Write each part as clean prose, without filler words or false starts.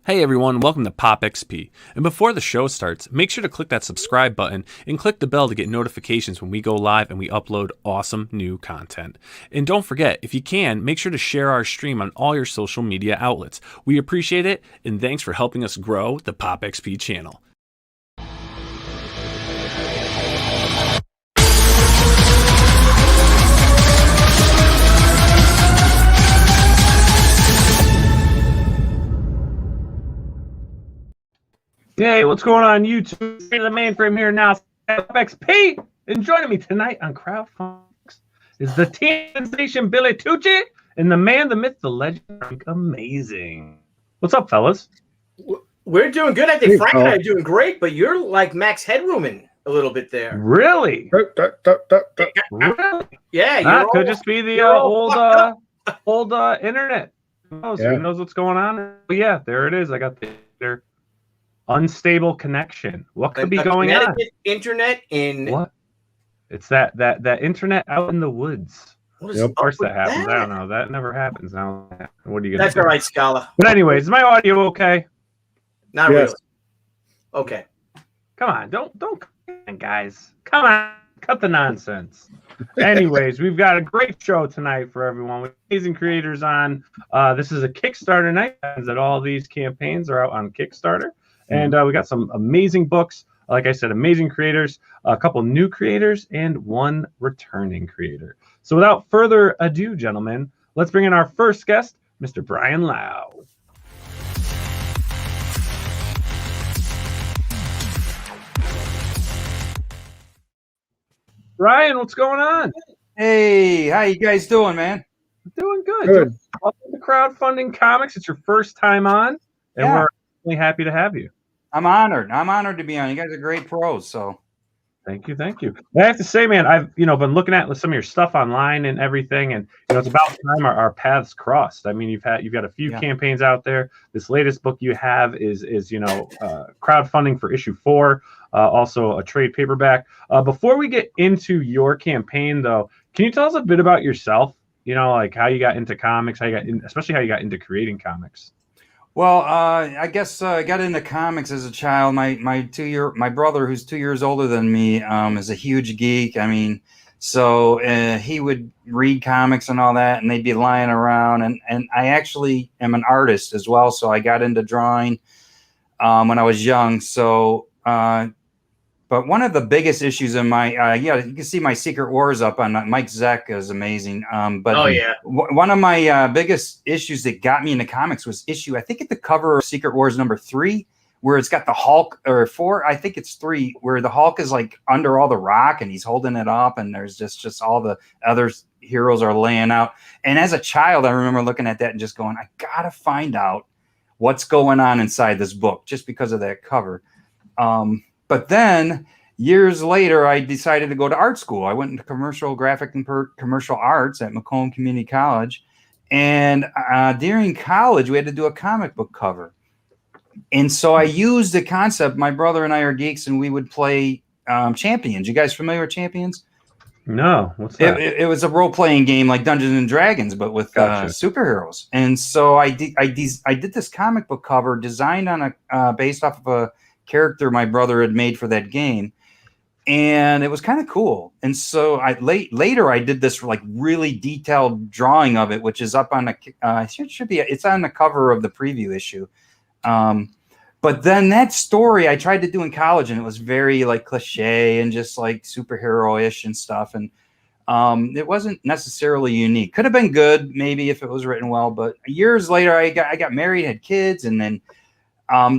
Hey everyone, welcome to POPXP. And before the show starts, make sure to click that subscribe button and click the bell to get notifications when we go live and we upload awesome new content. And don't forget, if you can, make sure to share our stream on all your social media outlets. We appreciate it, and thanks for helping us grow the POPXP channel. Hey, what's going on YouTube? The mainframe here now, POPXP, and joining me tonight on Crowdfunding is the teen sensation Billy Tucci and the man, the myth, the legend, Frank Amazing. What's up, fellas? We're doing good. I think Frank and I are doing great, but you're like Max Headrooming a little bit there. Really? Really? Yeah, could just be the old internet. Who knows what's going on? But yeah, there it is. I got the unstable connection. What could be going on? Internet in what? It's that internet out in the woods. Of course that happens. I don't know. That never happens now. What are you gonna do? That's all right, Scala. But anyways, is my audio okay? Not really. Okay. Come on, don't guys. Come on, cut the nonsense. Anyways, we've got a great show tonight for everyone with amazing creators on. This is a Kickstarter night, that all these campaigns are out on Kickstarter. And we got some amazing books. Like I said, amazing creators, a couple new creators, and one returning creator. So without further ado, gentlemen, let's bring in our first guest, Mr. Brian Lau. Brian, what's going on? Hey, how you guys doing, man? Doing good. Welcome to Crowdfunding Comics. It's your first time on, and we're really happy to have you. I'm honored. I'm honored to be on. You guys are great pros. So, thank you. I have to say, man, I've been looking at some of your stuff online and everything, and it's about time our paths crossed. I mean, you've got a few campaigns out there. This latest book you have is crowdfunding for issue 4, also a trade paperback. Before we get into your campaign, though, can you tell us a bit about yourself? Like how you got into comics, especially how you got into creating comics. Well, I guess I got into comics as a child. My brother, who's 2 years older than me, is a huge geek. I mean, so he would read comics and all that, and they'd be lying around. And I actually am an artist as well, so I got into drawing when I was young. So, but one of the biggest issues in my you can see my Secret Wars up on Mike Zeck is amazing. One of my biggest issues that got me into comics was I think at the cover of Secret Wars number 3, where it's got the Hulk, or 4, I think it's 3, where the Hulk is like under all the rock and he's holding it up, and there's just all the other heroes are laying out. And as a child, I remember looking at that and just going, I gotta find out what's going on inside this book just because of that cover. But then years later, I decided to go to art school. I went into commercial graphic and commercial arts at Macomb Community College. And during college, we had to do a comic book cover. And so I used the concept. My brother and I are geeks, and we would play Champions. You guys familiar with Champions? No. What's that? It was a role-playing game like Dungeons and Dragons, but with superheroes. And so I did this comic book cover designed on based off of a character my brother had made for that game, and it was kind of cool. And so later I did this like really detailed drawing of it, which is up on it's on the cover of the preview issue. But then that story I tried to do in college, and it was very like cliche and just like superhero-ish and stuff, and it wasn't necessarily unique. Could have been good maybe if it was written well, but years later I got married, had kids, and then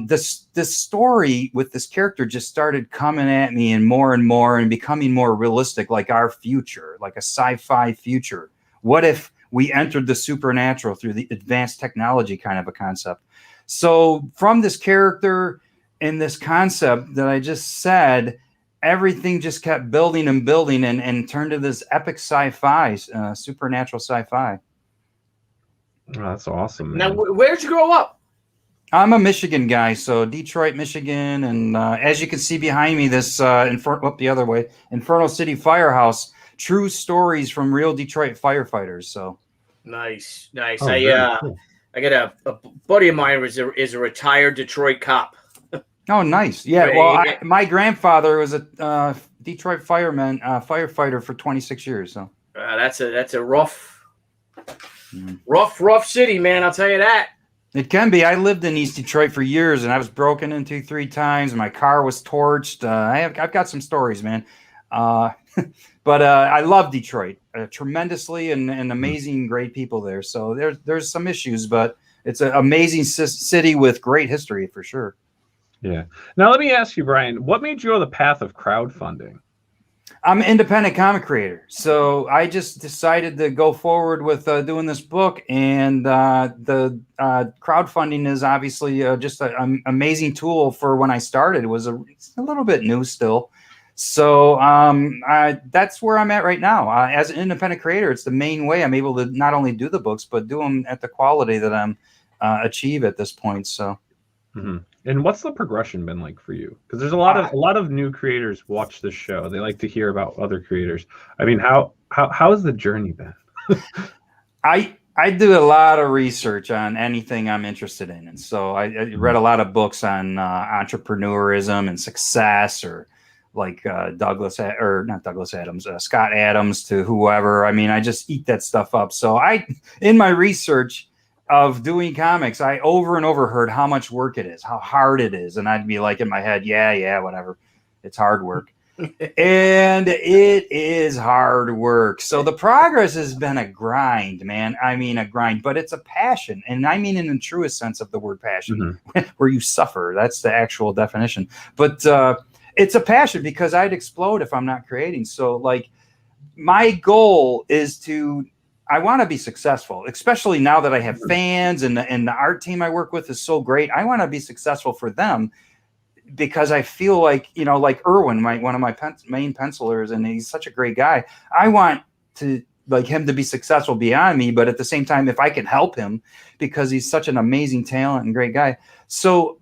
this story with this character just started coming at me and becoming more realistic, like our future, like a sci-fi future. What if we entered the supernatural through the advanced technology kind of a concept? So from this character and this concept that I just said, everything just kept building and building and turned to this epic sci-fi, supernatural sci-fi. Oh, that's awesome, man. Now, where'd you grow up? I'm a Michigan guy, so Detroit, Michigan, and as you can see behind me, this Inferno City Firehouse, true stories from real Detroit firefighters. So nice. Oh, cool. I got a buddy of mine is a retired Detroit cop. Oh, nice. Yeah. Well, my grandfather was a Detroit firefighter for 26 years. So that's a rough city, man. I'll tell you that. It can be. I lived in East Detroit for years, and I was broken into 3 times. My car was torched. I've got some stories, man. But I love Detroit tremendously, and amazing, great people there. So there's some issues, but it's an amazing city with great history for sure. Yeah. Now let me ask you, Brian, what made you go the path of crowdfunding? I'm an independent comic creator, so I just decided to go forward with doing this book, and the crowdfunding is obviously just an amazing tool for when I started. It's a little bit new still, so that's where I'm at right now. As an independent creator, it's the main way I'm able to not only do the books, but do them at the quality that I'm achieve at this point. So. Mm-hmm. And what's the progression been like for you? Because there's a lot of new creators watch this show. They like to hear about other creators. I mean, how has the journey been? I do a lot of research on anything I'm interested in, and so I read a lot of books on entrepreneurism and success, or like Scott Adams to whoever. I mean, I just eat that stuff up. So in my research of doing comics, I over and over heard how much work it is, how hard it is. And I'd be like in my head, yeah, whatever. It's hard work. And it is hard work. So the progress has been a grind, man. I mean, a grind, but it's a passion. And I mean, in the truest sense of the word passion, where you suffer. That's the actual definition. But it's a passion because I'd explode if I'm not creating. So like my goal is I want to be successful, especially now that I have fans and the art team I work with is so great. I want to be successful for them because I feel like, like Irwin, one of my main pencilers, and he's such a great guy. I want him to be successful beyond me, but at the same time, if I can help him, because he's such an amazing talent and great guy. So,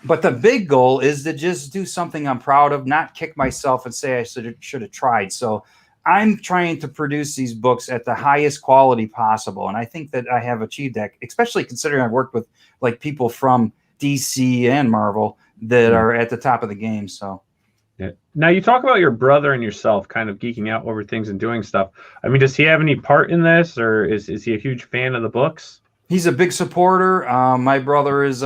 but the big goal is to just do something I'm proud of, not kick myself and say I should have tried. So I'm trying to produce these books at the highest quality possible. And I think that I have achieved that, especially considering I've worked with like people from DC and Marvel that are at the top of the game. So, yeah. Now you talk about your brother and yourself kind of geeking out over things and doing stuff. I mean, does he have any part in this, or is he a huge fan of the books? He's a big supporter. My brother is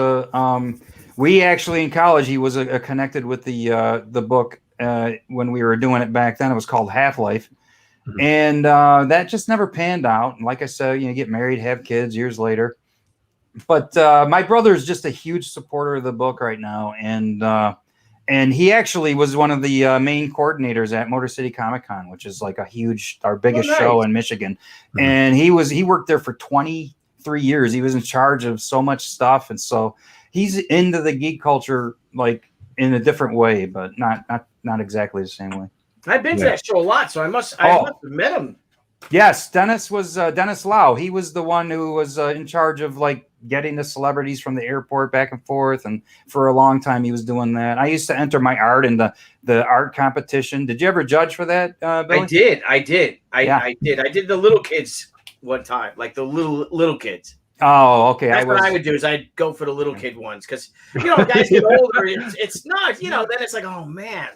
we actually in college, he was connected with the book. When we were doing it back then, it was called Half-Life. And that just never panned out. And like I said, get married, have kids years later. But my brother is just a huge supporter of the book right now. And he actually was one of the main coordinators at Motor City Comic Con, which is like our biggest show in Michigan. And he worked there for 23 years. He was in charge of so much stuff. And so he's into the geek culture, like in a different way, but not exactly the same way. I've been to that show a lot, so I must have met him. Yes, Dennis Lau. He was the one who was in charge of like getting the celebrities from the airport back and forth, and for a long time he was doing that. I used to enter my art in the art competition. Did you ever judge for that, Billy? I did. I did the little kids one time, like the little kids. Oh, okay. That's what I would do is I'd go for the little kid ones because guys get older. It's not then it's like, oh man,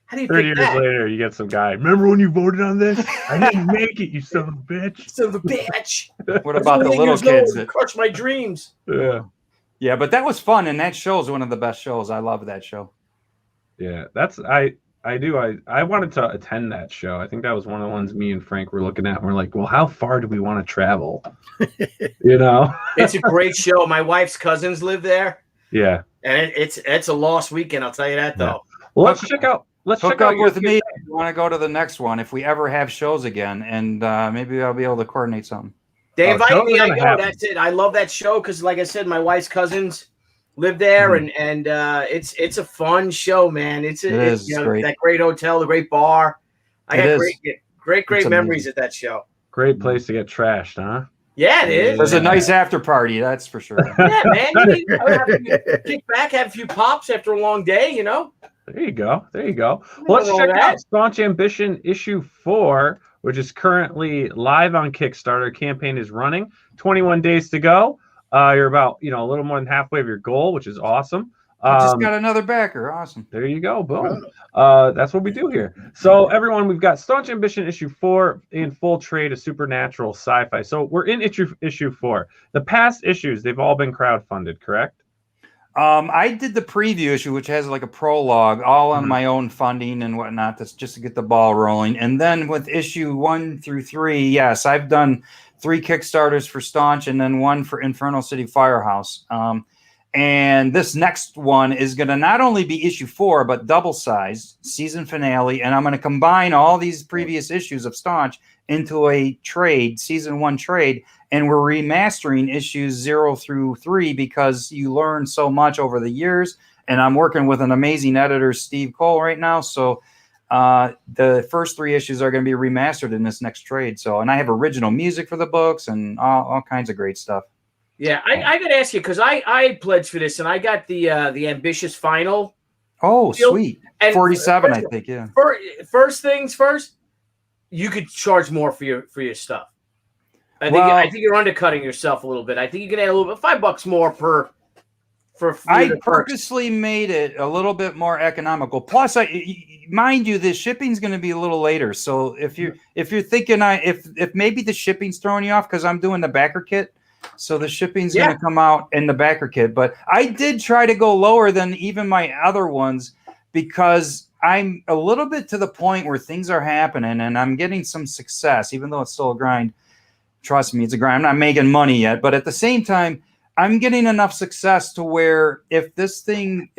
how do you 30 pick years that? later, you get some guy. Remember when you voted on this? I didn't make it, you son of a bitch. Son of a bitch. What about the little kids that crush my dreams? Yeah, but that was fun, and that show is one of the best shows. I love that show. Yeah, I wanted to attend that show. I think that was one of the ones me and Frank were looking at. And we're like, well, how far do we want to travel? It's a great show. My wife's cousins live there. Yeah, and it's a lost weekend. I'll tell you that though. Well, let's check out. Let's hook up with me if you want to go to the next one if we ever have shows again, and maybe I'll be able to coordinate something. They invite me. I go. That's it. I love that show because, like I said, my wife's cousins live there, and it's a fun show, man. It's great. That great hotel, the great bar. I had great memories at that show. Great place to get trashed, huh? Yeah, it is. There's a nice after party, that's for sure. Yeah, man. Kick back, have a few pops after a long day, There you go. Let's check out Staunch Ambition issue 4, which is currently live on Kickstarter. Campaign is running. 21 days to go. You're about, a little more than halfway of your goal, which is awesome. I just got another backer. Awesome. There you go. Boom. That's what we do here. So everyone, we've got Staunch Ambition issue 4 in full trade of supernatural sci-fi. So we're in issue 4. The past issues, they've all been crowdfunded, correct? I did the preview issue, which has like a prologue, all on my own funding and whatnot. That's just to get the ball rolling. And then with issue 1 through 3, yes, I've done 3 Kickstarters for Staunch and then 1 for Infernal City Firehouse. And this next one is going to not only be issue 4, but double-sized season finale. And I'm going to combine all these previous issues of Staunch into a trade, season 1 trade. And we're remastering issues 0 through 3 because you learn so much over the years. And I'm working with an amazing editor, Steve Cole, right now. So the first 3 issues are going to be remastered in this next trade. So, and I have original music for the books and all kinds of great stuff. Yeah, I got to ask you, because I pledged for this, and I got the Ambitious Final. Oh, deal. Sweet. And 47, I think, yeah. First things first, you could charge more for your stuff. I think you're undercutting yourself a little bit. I think you can add a little bit, $5 more for I purposely made it a little bit more economical. Plus, mind you, the shipping's going to be a little later. So if you're thinking if maybe the shipping's throwing you off because I'm doing the backer kit. So the shipping's going to come out in the backer kit. But I did try to go lower than even my other ones because I'm a little bit to the point where things are happening and I'm getting some success, even though it's still a grind. Trust me, it's a grind. I'm not making money yet. But at the same time, I'm getting enough success to where if this thing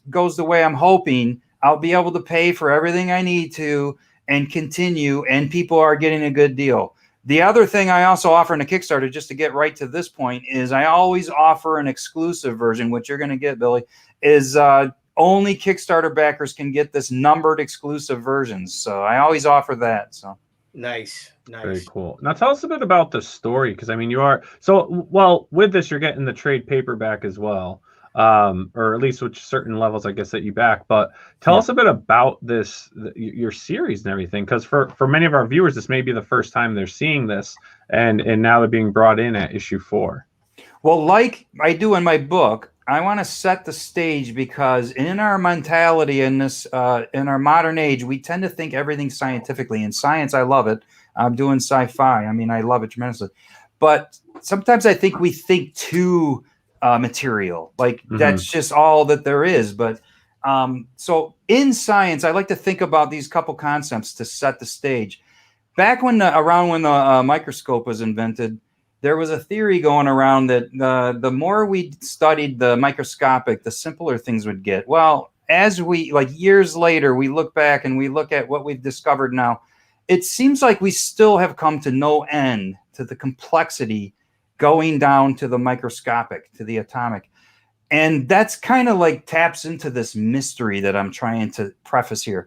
goes the way I'm hoping, I'll be able to pay for everything I need to and continue, and people are getting a good deal. The other thing I also offer in a Kickstarter, just to get right to this point, is I always offer an exclusive version, which you're going to get, Billy, is only Kickstarter backers can get this numbered exclusive versions. So I always offer that. So nice. Very cool. Now tell us a bit about the story, because I mean with this you're getting the trade paperback as well. Or at least with certain levels, I guess, that you back. But tell us a bit about your series and everything, because for many of our viewers, this may be the first time they're seeing this, and now they're being brought in at issue 4. Well, like I do in my book, I want to set the stage because in our mentality in this in our modern age, we tend to think everything scientifically. In science, I love it. I'm doing sci-fi. I mean, I love it tremendously. But sometimes I think we think too material, like that's just all that there is. But so in science, I like to think about these couple concepts to set the stage. Back around when the microscope was invented, there was a theory going around that the more we studied the microscopic, the simpler things would get. Well, as years later, we look back and we look at what we've discovered now, it seems like we still have come to no end to the complexity going down to the microscopic, to the atomic. And that's kind of like taps into this mystery that I'm trying to preface here.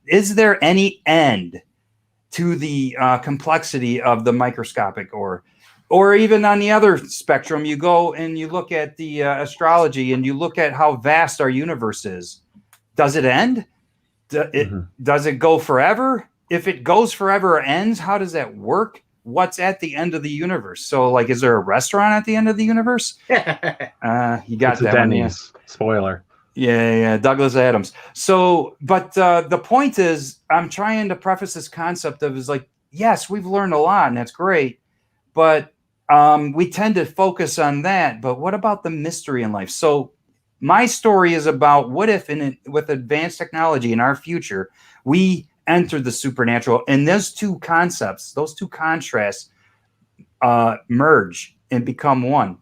Is there any end to the complexity of the microscopic, or even on the other spectrum, you go and you look at the astrology and you look at how vast our universe is. Does it end? Does it go forever? If it goes forever or ends, how does that work? What's at the end of the universe? So, is there a restaurant at the end of the universe? You got it's that Denny's. one. Yeah. Spoiler. Yeah, Douglas Adams. So, but the point is, I'm trying to preface this concept of yes, we've learned a lot, and that's great, but we tend to focus on that. But what about the mystery in life? So, my story is about what if, with advanced technology in our future, we enter the supernatural, and those two concepts, those two contrasts merge and become one.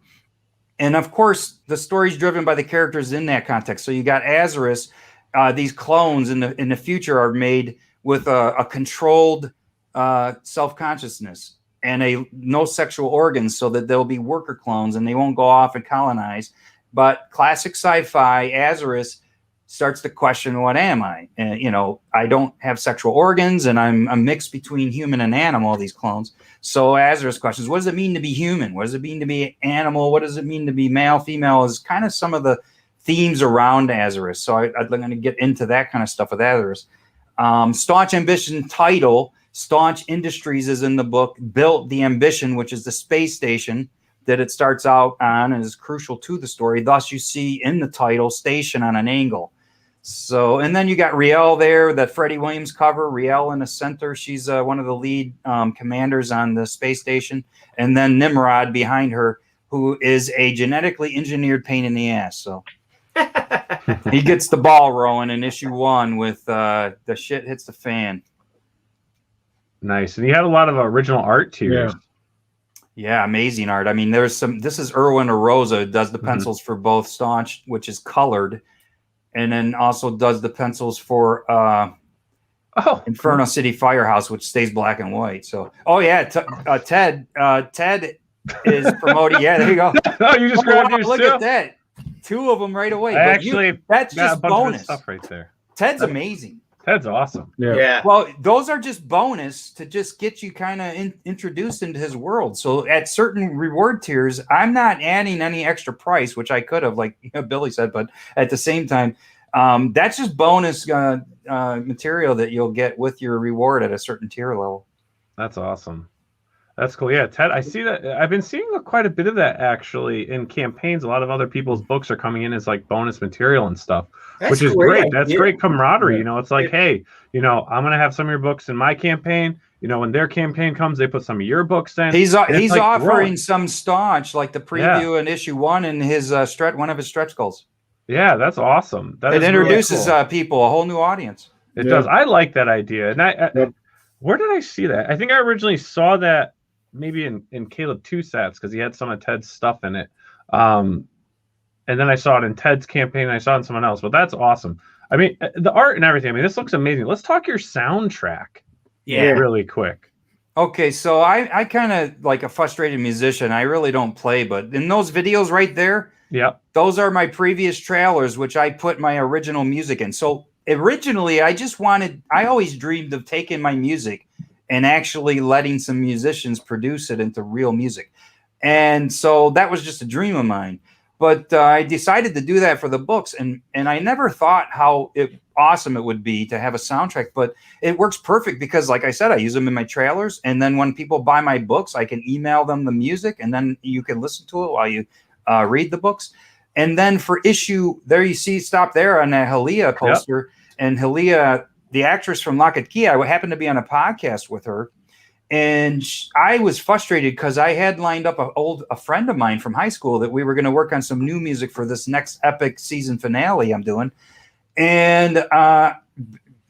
And of course, the story is driven by the characters in that context. So you got Azarus. These clones in the future are made with a controlled self-consciousness and no sexual organs, so that they'll be worker clones and they won't go off and colonize. But classic sci-fi, Azarus starts to question, what am I? And, I don't have sexual organs, and I'm a mix between human and animal, these clones. So Azarus questions, what does it mean to be human? What does it mean to be animal? What does it mean to be male, female? Is kind of some of the themes around Azarus. So I'm going to get into that kind of stuff with Azarus. Staunch Ambition title, Staunch Industries is in the book, built the Ambition, which is the space station, that it starts out on and is crucial to the story. Thus, you see in the title Station on an Angle. So, and then you got Riel there, that Freddie Williams cover, Riel in the center. She's one of the lead commanders on the space station. And then Nimrod behind her, who is a genetically engineered pain in the ass. So he gets the ball rolling in issue 1 with the shit hits the fan. Nice. And you had a lot of original art too. Yeah, amazing art. I mean, there's some, this is Erwin Arosa, does the pencils for both Staunch, which is colored, and then also does the pencils for Inferno City Firehouse, which stays black and white. So, Ted is promoting. Yeah, there you go. Oh, you just grabbed yours look too? at that. 2 of them right away. That's just bonus stuff right there. Ted's amazing. Ted's awesome. Yeah. Well, those are just bonus to just get you kind of introduced into his world. So at certain reward tiers, I'm not adding any extra price, which I could have, like Billy said, but at the same time, that's just bonus material that you'll get with your reward at a certain tier level. That's awesome. That's cool. Yeah, Ted, I see that. I've been seeing quite a bit of that actually in campaigns. A lot of other people's books are coming in as like bonus material and stuff, which is great. That's great camaraderie. You know, it's like, hey, you know, I'm going to have some of your books in my campaign. You know, when their campaign comes, they put some of your books in. He's like offering some Staunch, like the preview in issue 1 in his one of his stretch goals. Yeah, that's awesome. It introduces really cool. People, a whole new audience. It does. I like that idea. And where did I see that? I think I originally saw that maybe in Caleb TUCCI'S because he had some of Ted's stuff in it. And then I saw it in Ted's campaign and I saw it in someone else. But that's awesome. I mean, the art and everything. I mean, this looks amazing. Let's talk your soundtrack. Yeah. Really quick. Okay, so I kind of like a frustrated musician. I really don't play, but in those videos right there, those are my previous trailers, which I put my original music in. So originally, I always dreamed of taking my music and actually letting some musicians produce it into real music. And so that was just a dream of mine. But I decided to do that for the books. And I never thought how awesome it would be to have a soundtrack. But it works perfect because, like I said, I use them in my trailers. And then when people buy my books, I can email them the music. And then you can listen to it while you read the books. And then for issue, there you see, stop there on that Halia poster. And Halia, the actress from Lock and Key, I happened to be on a podcast with her. And I was frustrated because I had lined up a friend of mine from high school that we were going to work on some new music for this next epic season finale I'm doing. And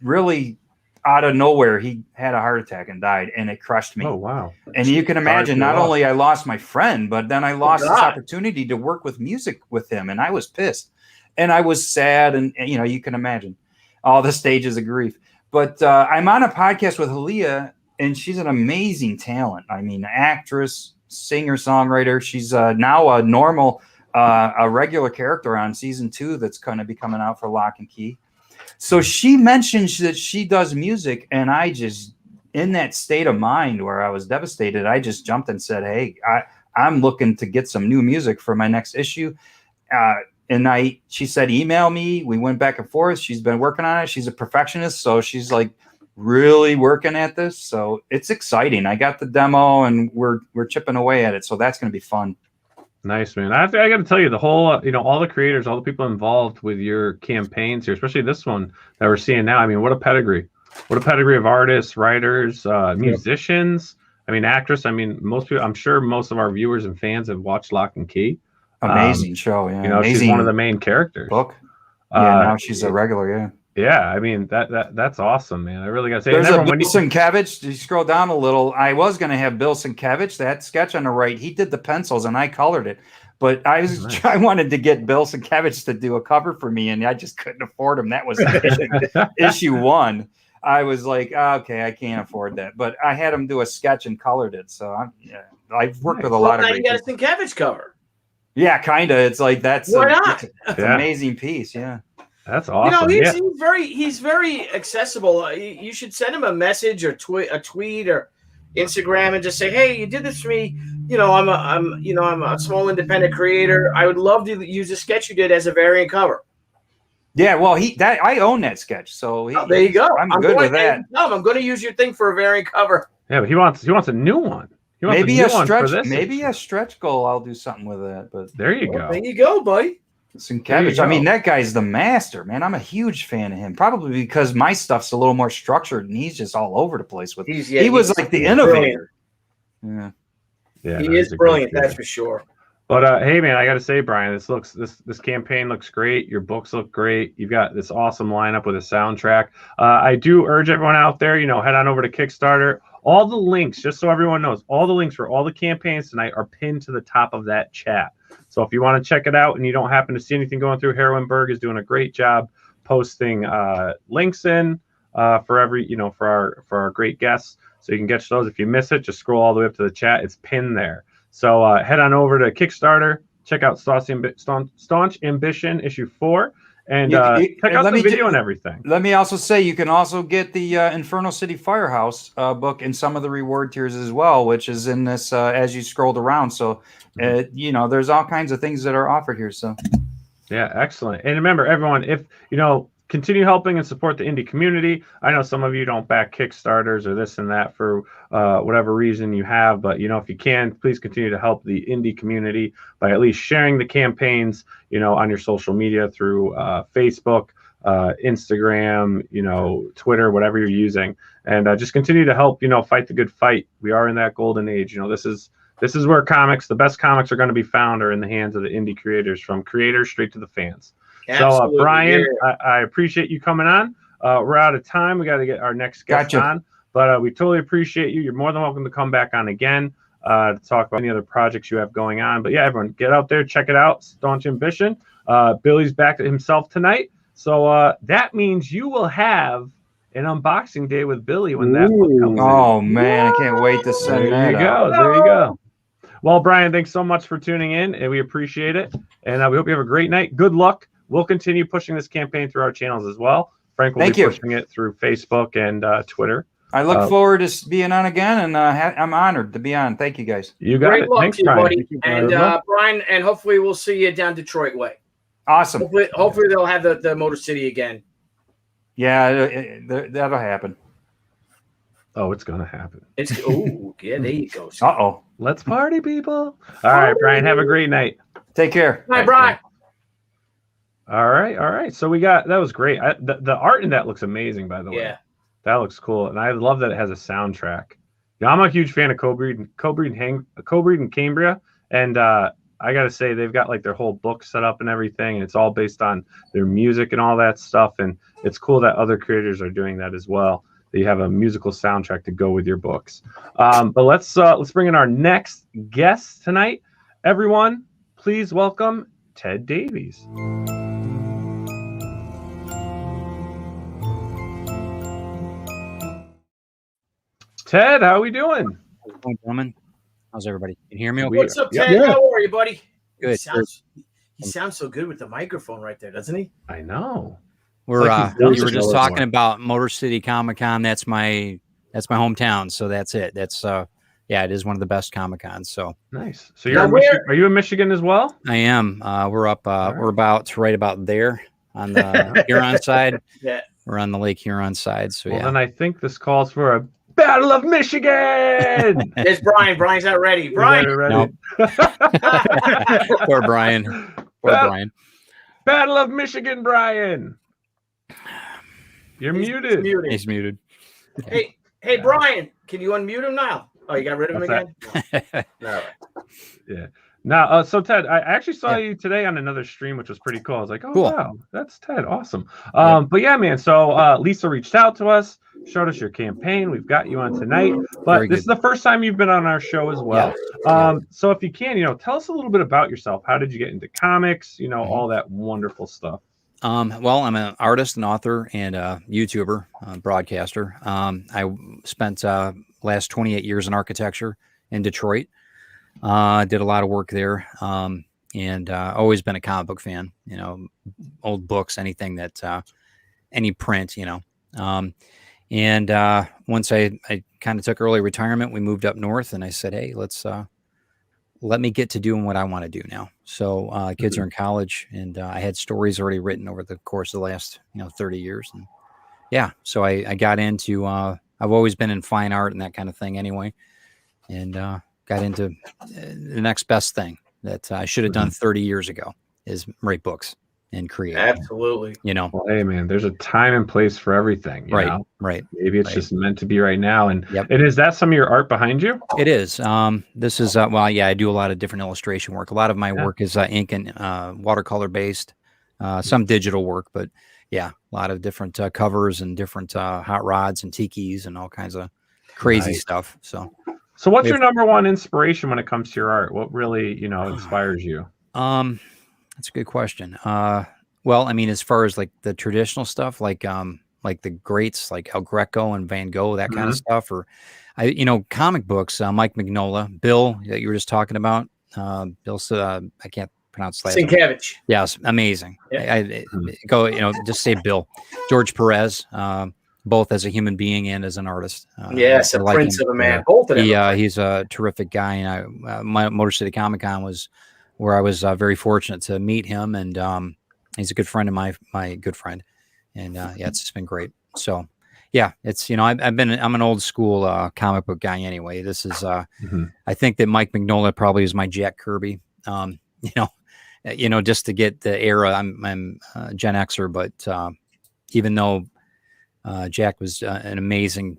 really out of nowhere, he had a heart attack and died, and it crushed me. Oh, wow. And you can imagine, not only I lost my friend, but then I lost this opportunity to work with music with him. And I was pissed and I was sad. And you know, you can imagine all the stages of grief. But I'm on a podcast with Halia, and she's an amazing talent. I mean, actress, singer, songwriter. She's now a normal, a regular character on season 2 that's going to be coming out for Lock and Key. So she mentioned that she does music, and I just, in that state of mind where I was devastated, I just jumped and said, hey, I'm looking to get some new music for my next issue. And she said, email me. We went back and forth. She's been working on it. She's a perfectionist, so she's like really working at this. So it's exciting. I got the demo, and we're chipping away at it. So that's going to be fun. Nice, man. I got to tell you, the whole, you know, all the creators, all the people involved with your campaigns here, especially this one that we're seeing now. I mean, what a pedigree! What a pedigree of artists, writers, musicians. I mean, actress. I mean, most people. I'm sure most of our viewers and fans have watched Lock and Key. Amazing show, yeah. You know, amazing she's one of the main characters. Book. Yeah, now she's a regular, yeah. Yeah, I mean that's awesome, man. I really got to say. There's a Bill Sienkiewicz. You scroll down a little. I was going to have Bill Sienkiewicz, that sketch on the right. He did the pencils, and I colored it. But I wanted to get Bill Sienkiewicz to do a cover for me, and I just couldn't afford him. That was issue 1. I was like, okay, I can't afford that. But I had him do a sketch and colored it. So I've worked with a lot of. Now you got a Sienkiewicz cover. Yeah, kind of. It's like that's an amazing piece. Yeah. That's awesome. You know, he's very accessible. You should send him a message or a tweet or Instagram and just say, "Hey, you did this for me. You know, I'm a small independent creator. I would love to use a sketch you did as a variant cover." Yeah, well, I own that sketch, so there you go. I'm good with that. No, I'm going to use your thing for a variant cover. Yeah, but he wants a new one. Maybe a stretch goal. I'll do something with that. But there you go. There you go, buddy. Sienkiewicz. I mean, that guy's the master, man. I'm a huge fan of him. Probably because my stuff's a little more structured, and he's just all over the place with. He was like the innovator. Brilliant. Yeah, he is brilliant. That's for sure. But hey, man, I got to say, Brian, this campaign looks great. Your books look great. You've got this awesome lineup with a soundtrack. I do urge everyone out there, head on over to Kickstarter. All the links, just so everyone knows, all the links for all the campaigns tonight are pinned to the top of that chat. So if you want to check it out and you don't happen to see anything going through, Heroinberg is doing a great job posting links in for every, for our great guests. So you can get those. If you miss it, just scroll all the way up to the chat. It's pinned there. So head on over to Kickstarter, check out Staunch Ambition issue 4, and check out the video and everything. Let me also say, you can also get the Inferno City Firehouse book in some of the reward tiers as well, which is in this as you scrolled around. So, there's all kinds of things that are offered here. So, yeah, excellent. And remember, everyone, if continue helping and support the indie community. I know some of you don't back Kickstarters or this and that for whatever reason you have, but if you can, please continue to help the indie community by at least sharing the campaigns, on your social media through Facebook, Instagram, Twitter, whatever you're using, and just continue to help, fight the good fight. We are in that golden age. This is where the best comics are going to be found, are in the hands of the indie creators, from creators straight to the fans. Absolutely. So, Brian, I appreciate you coming on. We're out of time. We got to get our next guest on, but we totally appreciate you. You're more than welcome to come back on again to talk about any other projects you have going on. But yeah, everyone, get out there, check it out. Staunch Ambition. Billy's back to himself tonight. So that means you will have an unboxing day with Billy when that book comes out. Oh, man, I can't wait to send that out. There you go. Well, Brian, thanks so much for tuning in, and we appreciate it. And we hope you have a great night. Good luck. We'll continue pushing this campaign through our channels as well. Frank will be pushing it through Facebook and Twitter. I look forward to being on again, and I'm honored to be on. Thank you, guys. You got Great it. luck Thanks, to you, Brian. buddy. And Brian, and hopefully we'll see you down Detroit way. Awesome. Hopefully they'll have the Motor City again. Yeah, that'll happen. Oh, it's going to happen. Yeah, there you go. Uh-oh. Let's party, people. All right, Brian, have a great night. Take care. Bye, Brian. All right. So that was great. The art in that looks amazing, by the way. Yeah. That looks cool. And I love that it has a soundtrack. I'm a huge fan of Co-Breed and Cambria. And I got to say, they've got like their whole book set up and everything. And it's all based on their music and all that stuff. And it's cool that other creators are doing that as well. That you have a musical soundtrack to go with your books. But let's bring in our next guest tonight. Everyone, please welcome Ted Davies. Ted, how are we doing? How's it going, gentlemen? How's everybody? Can you hear me okay? What's up, Ted? Yeah. How are you, buddy? Good. He sounds so good with the microphone right there, doesn't he? I know. We were just talking about Motor City Comic Con. That's my hometown. So that's it. That's it is one of the best Comic Cons. So nice. So are you in Michigan as well? I am. We're up. We're right about there on the Huron side. Yeah. We're on the Lake Huron side. So then I think this calls for a Battle of Michigan. There's Brian. Brian's not ready. Brian. Nope. Poor Brian. Brian. Battle of Michigan, Brian. You're muted. He's muted. Hey, Brian, can you unmute him now? Oh, you got rid of him again? No. Yeah. Now, so Ted, I actually saw you today on another stream, which was pretty cool. I was like, cool. Wow, that's Ted. Awesome. But yeah, man. So Lisa reached out to us, showed us your campaign. We've got you on tonight, but this is the first time you've been on our show as well. Yeah. So if you can, tell us a little bit about yourself. How did you get into comics? All that wonderful stuff. Well, I'm an artist, an author, and a YouTuber, broadcaster. I spent last 28 years in architecture in Detroit. Did a lot of work there, and always been a comic book fan. Old books, anything that, any print. And once I kind of took early retirement, we moved up north, and I said, hey, let me get to doing what I want to do now. So kids are in college, and I had stories already written over the course of the last 30 years, and so I got into. I've always been in fine art and that kind of thing, anyway, and got into the next best thing that I should have done 30 years ago is write books and create. Absolutely. You know, well, hey man, there's a time and place for everything. You know? Right. Maybe it's just meant to be right now. And and is that some of your art behind you? It is. This is well, yeah. I do a lot of different illustration work. A lot of my work is ink and watercolor based. Some digital work, but yeah, a lot of different covers and different hot rods and tikis and all kinds of crazy stuff. So what's your number one inspiration when it comes to your art? What really, inspires you? That's a good question. Well, I mean, as far as like the traditional stuff, like the greats, like El Greco and Van Gogh, that kind of stuff, or comic books, Mike Mignola, Bill that you were just talking about, Bill, I can't pronounce last name. Sienkiewicz. Yes, amazing. Yeah. Just say Bill. George Perez, both as a human being and as an artist. Yes, a prince of a man. Both of them. He's a terrific guy, and my Motor City Comic Con was where I was very fortunate to meet him, and he's a good friend of my good friend, and it's just been great. So yeah, it's I'm an old school comic book guy anyway. This is I think that Mike Mignola probably is my Jack Kirby. Just to get the era. I'm Gen Xer, but even though Jack was an amazing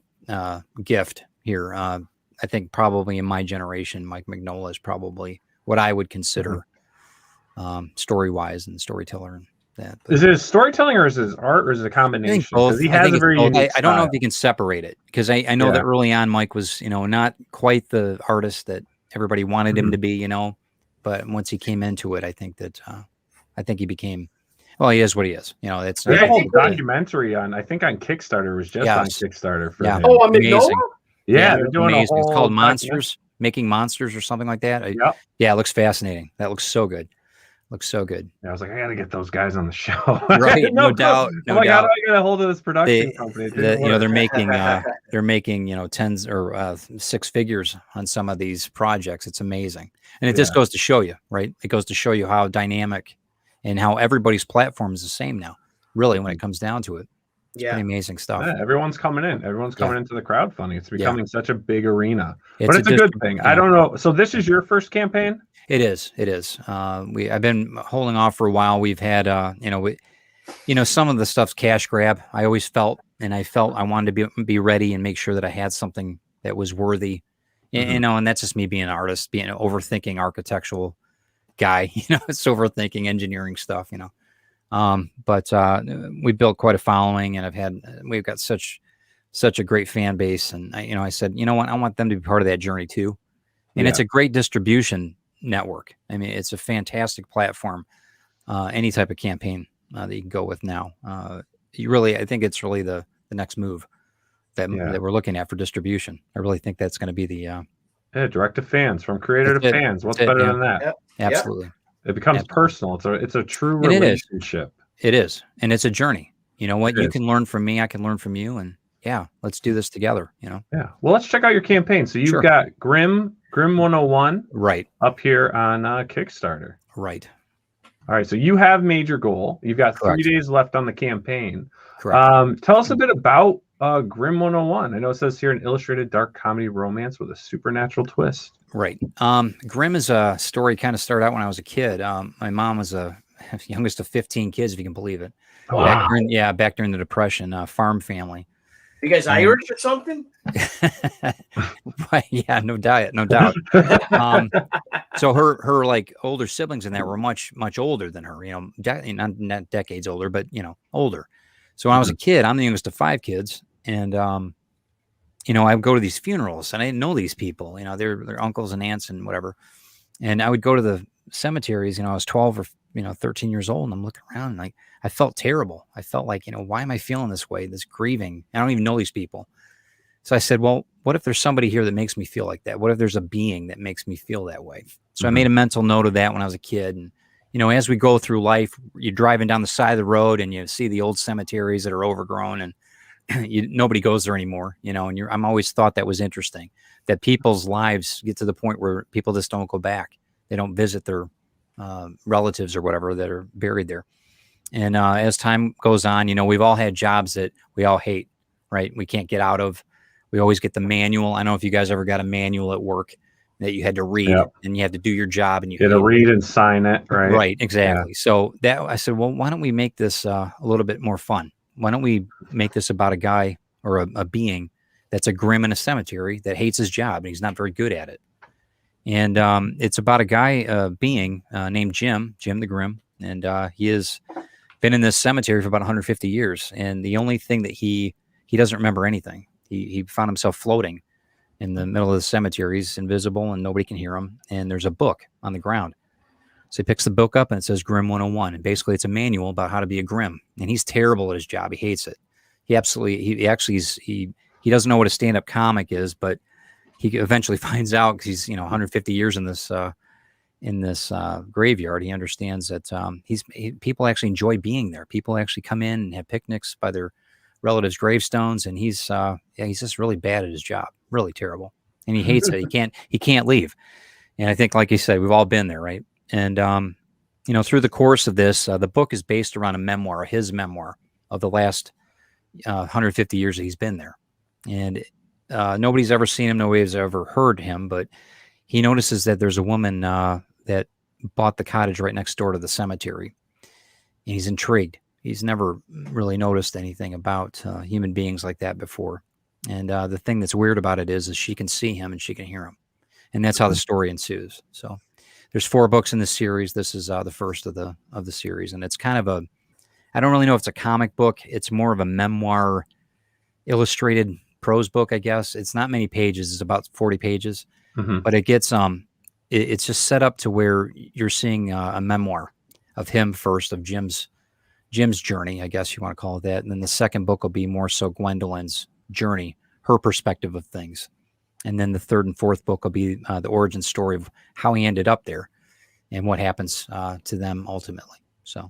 gift here, I think probably in my generation, Mike Mignola is probably what I would consider story-wise and storyteller and that. But is it his storytelling or is it his art or is it a combination? Both. He has a very unique I don't know if you can separate it because I know that early on Mike was not quite the artist that everybody wanted him to be, but once he came into it, I think that he became. Well, he is what he is. It's a whole documentary on Kickstarter was just on Kickstarter for him. Oh, I mean, yeah, they're doing amazing. It's called Monsters. Making Monsters or something like that. Yeah, it looks fascinating. That looks so good. Yeah, I was like, I gotta get those guys on the show. Right, no doubt. How do I get a hold of this production company? They're making tens or six figures on some of these projects. It's amazing, and it just goes to show you, right? It goes to show you how dynamic and how everybody's platform is the same now. Really, when it comes down to it. It's pretty amazing stuff. Yeah, everyone's coming in. Everyone's coming into the crowdfunding. It's becoming such a big arena, but it's a good thing. I don't know. So this is your first campaign? It is. I've been holding off for a while. We've had, some of the stuff's cash grab. I always felt I wanted to be ready and make sure that I had something that was worthy, and that's just me being an artist, being an overthinking architectural guy. It's overthinking engineering stuff. But we built quite a following, and we've got such a great fan base. And I said, you know what, I want them to be part of that journey too. And it's a great distribution network. I mean, it's a fantastic platform. Any type of campaign that you can go with now. I think it's really the next move that we're looking at for distribution. I really think that's going to be the direct to fans, from creator to fans. What's better than that? Yep. Absolutely. It becomes personal. It's a true relationship. It is. And it's a journey. You know what? You can learn from me. I can learn from you. And let's do this together. Yeah. Well, let's check out your campaign. So you've got Grim 101 right up here on Kickstarter. Right. All right. So you have made your goal. You've got 3 days left on the campaign. Correct. Tell us a bit about Grim 101. I know it says here an illustrated dark comedy romance with a supernatural twist. Right. Grim is a story kind of started out when I was a kid. My mom was a youngest of 15 kids, if you can believe it. Oh, wow. Back during the Depression, farm family. You guys Irish or something? Yeah, no doubt. So her like older siblings in that were much older than her. Not decades older, but older. So when I was a kid, I'm the youngest of 5 kids, and I would go to these funerals, and I didn't know these people. They're uncles and aunts and whatever. And I would go to the cemeteries. I was 12 or 13 years old, and I'm looking around, and like I felt terrible. I felt like, why am I feeling this way? This grieving. I don't even know these people. So I said, well, what if there's somebody here that makes me feel like that? What if there's a being that makes me feel that way? So I made a mental note of that when I was a kid. And, as we go through life, you're driving down the side of the road and you see the old cemeteries that are overgrown, and nobody goes there anymore, and I'm always thought that was interesting, that people's lives get to the point where people just don't go back. They don't visit their relatives or whatever that are buried there. And as time goes on, we've all had jobs that we all hate, right? We can't get out of. We always get the manual. I don't know if you guys ever got a manual at work that you had to read and you had to do your job and you had to read and sign it. Right. Right. Exactly. Yeah. So I said, well, why don't we make this a little bit more fun? Why don't we make this about a guy or a being that's a Grimm in a cemetery that hates his job and he's not very good at it. And it's about a guy, being named Jim the Grimm. And he has been in this cemetery for about 150 years. And the only thing that he doesn't remember anything. He found himself floating in the middle of the cemetery. He's invisible and nobody can hear him. And there's a book on the ground. So he picks the book up and it says Grimm 101. And basically it's a manual about how to be a Grimm. And he's terrible at his job. He hates it. He doesn't know what a stand-up comic is, but he eventually finds out because he's 150 years in this graveyard. He understands that people actually enjoy being there. People actually come in and have picnics by their relatives' gravestones, and he's just really bad at his job, really terrible, and he hates it. He can't leave. And I think, like you said, we've all been there, right? And through the course of this, the book is based around his memoir of the last 150 years that he's been there, and nobody's ever seen him. Nobody's ever heard him, but he notices that there's a woman that bought the cottage right next door to the cemetery. And he's intrigued. He's never really noticed anything about human beings like that before. And the thing that's weird about it is she can see him and she can hear him. And that's how the story ensues. So there's 4 books in the series. This is the first of the series. And it's kind of I don't really know if it's a comic book. It's more of a memoir, illustrated prose book, I guess. It's not many pages. It's about 40 pages. But it gets it's just set up to where you're seeing a memoir of him first, of Jim's journey, I guess you want to call it that. And then the second book will be more so Gwendolyn's journey, her perspective of things. And then the third and fourth book will be the origin story of how he ended up there and what happens to them ultimately. So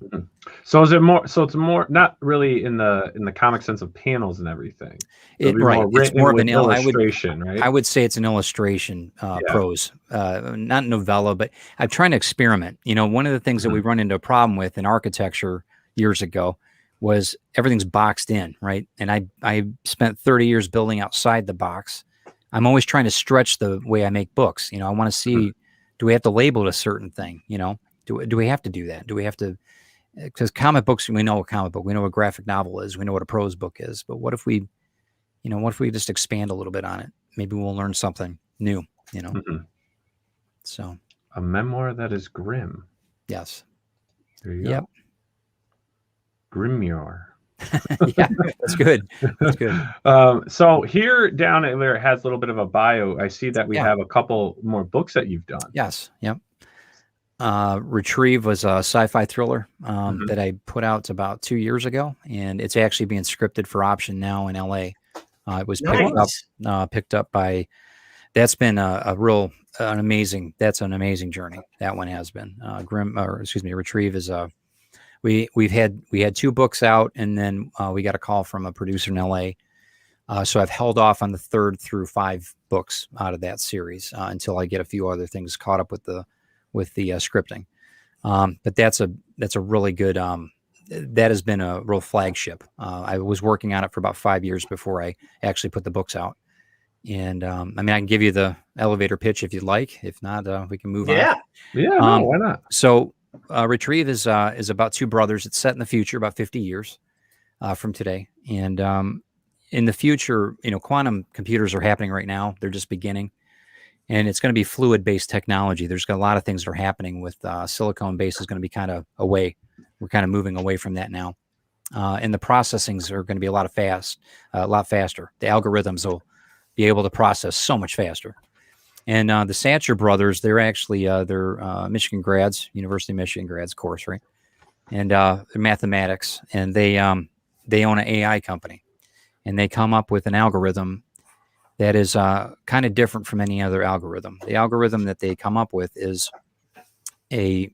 is it more? So it's more not really in the comic sense of panels and everything. Right. It's more of an illustration, right? I would say it's an illustration prose, not novella, but I'm trying to experiment. One of the things that we run into a problem with in architecture years ago was everything's boxed in, right? And I spent 30 years building outside the box. I'm always trying to stretch the way I make books. I want to see, do we have to label it a certain thing? Do we have to do that? Do we have to? Because comic books, we know a comic book, we know what a graphic novel is, we know what a prose book is. But what if we just expand a little bit on it? Maybe we'll learn something new. So a memoir that is grim. Yes. There you go. Grimoire. Yeah, that's good. That's good. So here down there, it has a little bit of a bio. I see that we have a couple more books that you've done. Yes. Yep. Retrieve was a sci-fi thriller that I put out about 2 years ago, and it's actually being scripted for option now in LA. It was picked up by. That's been an amazing journey. That one has been. Retrieve is we had 2 books out, and then we got a call from a producer in LA. So I've held off on the 3rd through 5 books out of that series until I get a few other things caught up with the scripting. But that's a really good, that has been a real flagship. I was working on it for about 5 years before I actually put the books out. And I can give you the elevator pitch if you'd like. If not, we can move on. Yeah, no, why not? So Retrieve is about 2 brothers. It's set in the future, about 50 years from today. And in the future, quantum computers are happening right now. They're just beginning. And it's going to be fluid-based technology. There's a lot of things that are happening with silicone-based is going to be kind of away. We're kind of moving away from that now. And the processings are going to be a lot faster. The algorithms will be able to process so much faster. And the Satcher brothers, they're actually they're Michigan grads, University of Michigan grads, of course, right? And they're mathematics, and they own an AI company, and they come up with an algorithm that is kind of different from any other algorithm. The algorithm that they come up with is a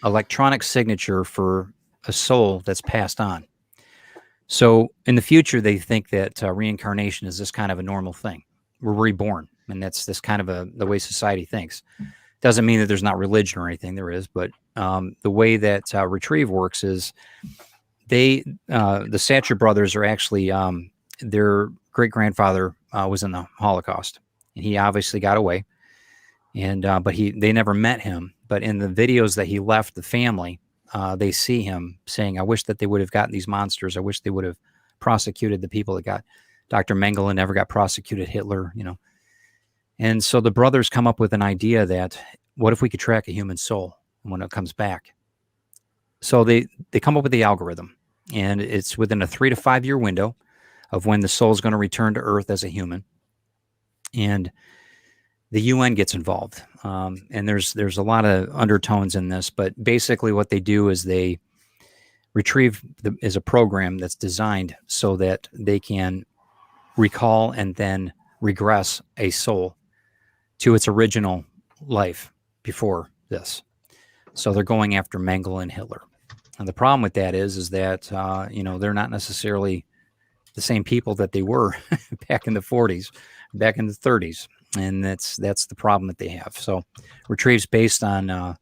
electronic signature for a soul that's passed on. So in the future, they think that reincarnation is this kind of a normal thing. We're reborn, and that's this kind of the way society thinks. Doesn't mean that there's not religion or anything. There is, but the way that Retrieve works is the Satcher brothers are actually their great-grandfather was in the Holocaust, and he obviously got away. And but they never met him. But in the videos that he left the family, they see him saying, "I wish that they would have gotten these monsters. I wish they would have prosecuted the people that got Dr. Mengele, never got prosecuted Hitler, you know." And so the brothers come up with an idea that, what if we could track a human soul when it comes back? So they come up with the algorithm, and it's within a 3 to 5 year window of when the soul is going to return to Earth as a human. And the UN gets involved. And there's a lot of undertones in this, but basically what they do is they retrieve is a program that's designed so that they can recall and then regress a soul to its original life before this. So they're going after Mengele and Hitler. And the problem with that is that, you know, they're not necessarily the same people that they were back in the 40s, back in the 30s. And that's the problem that they have. So Retrieve's based on a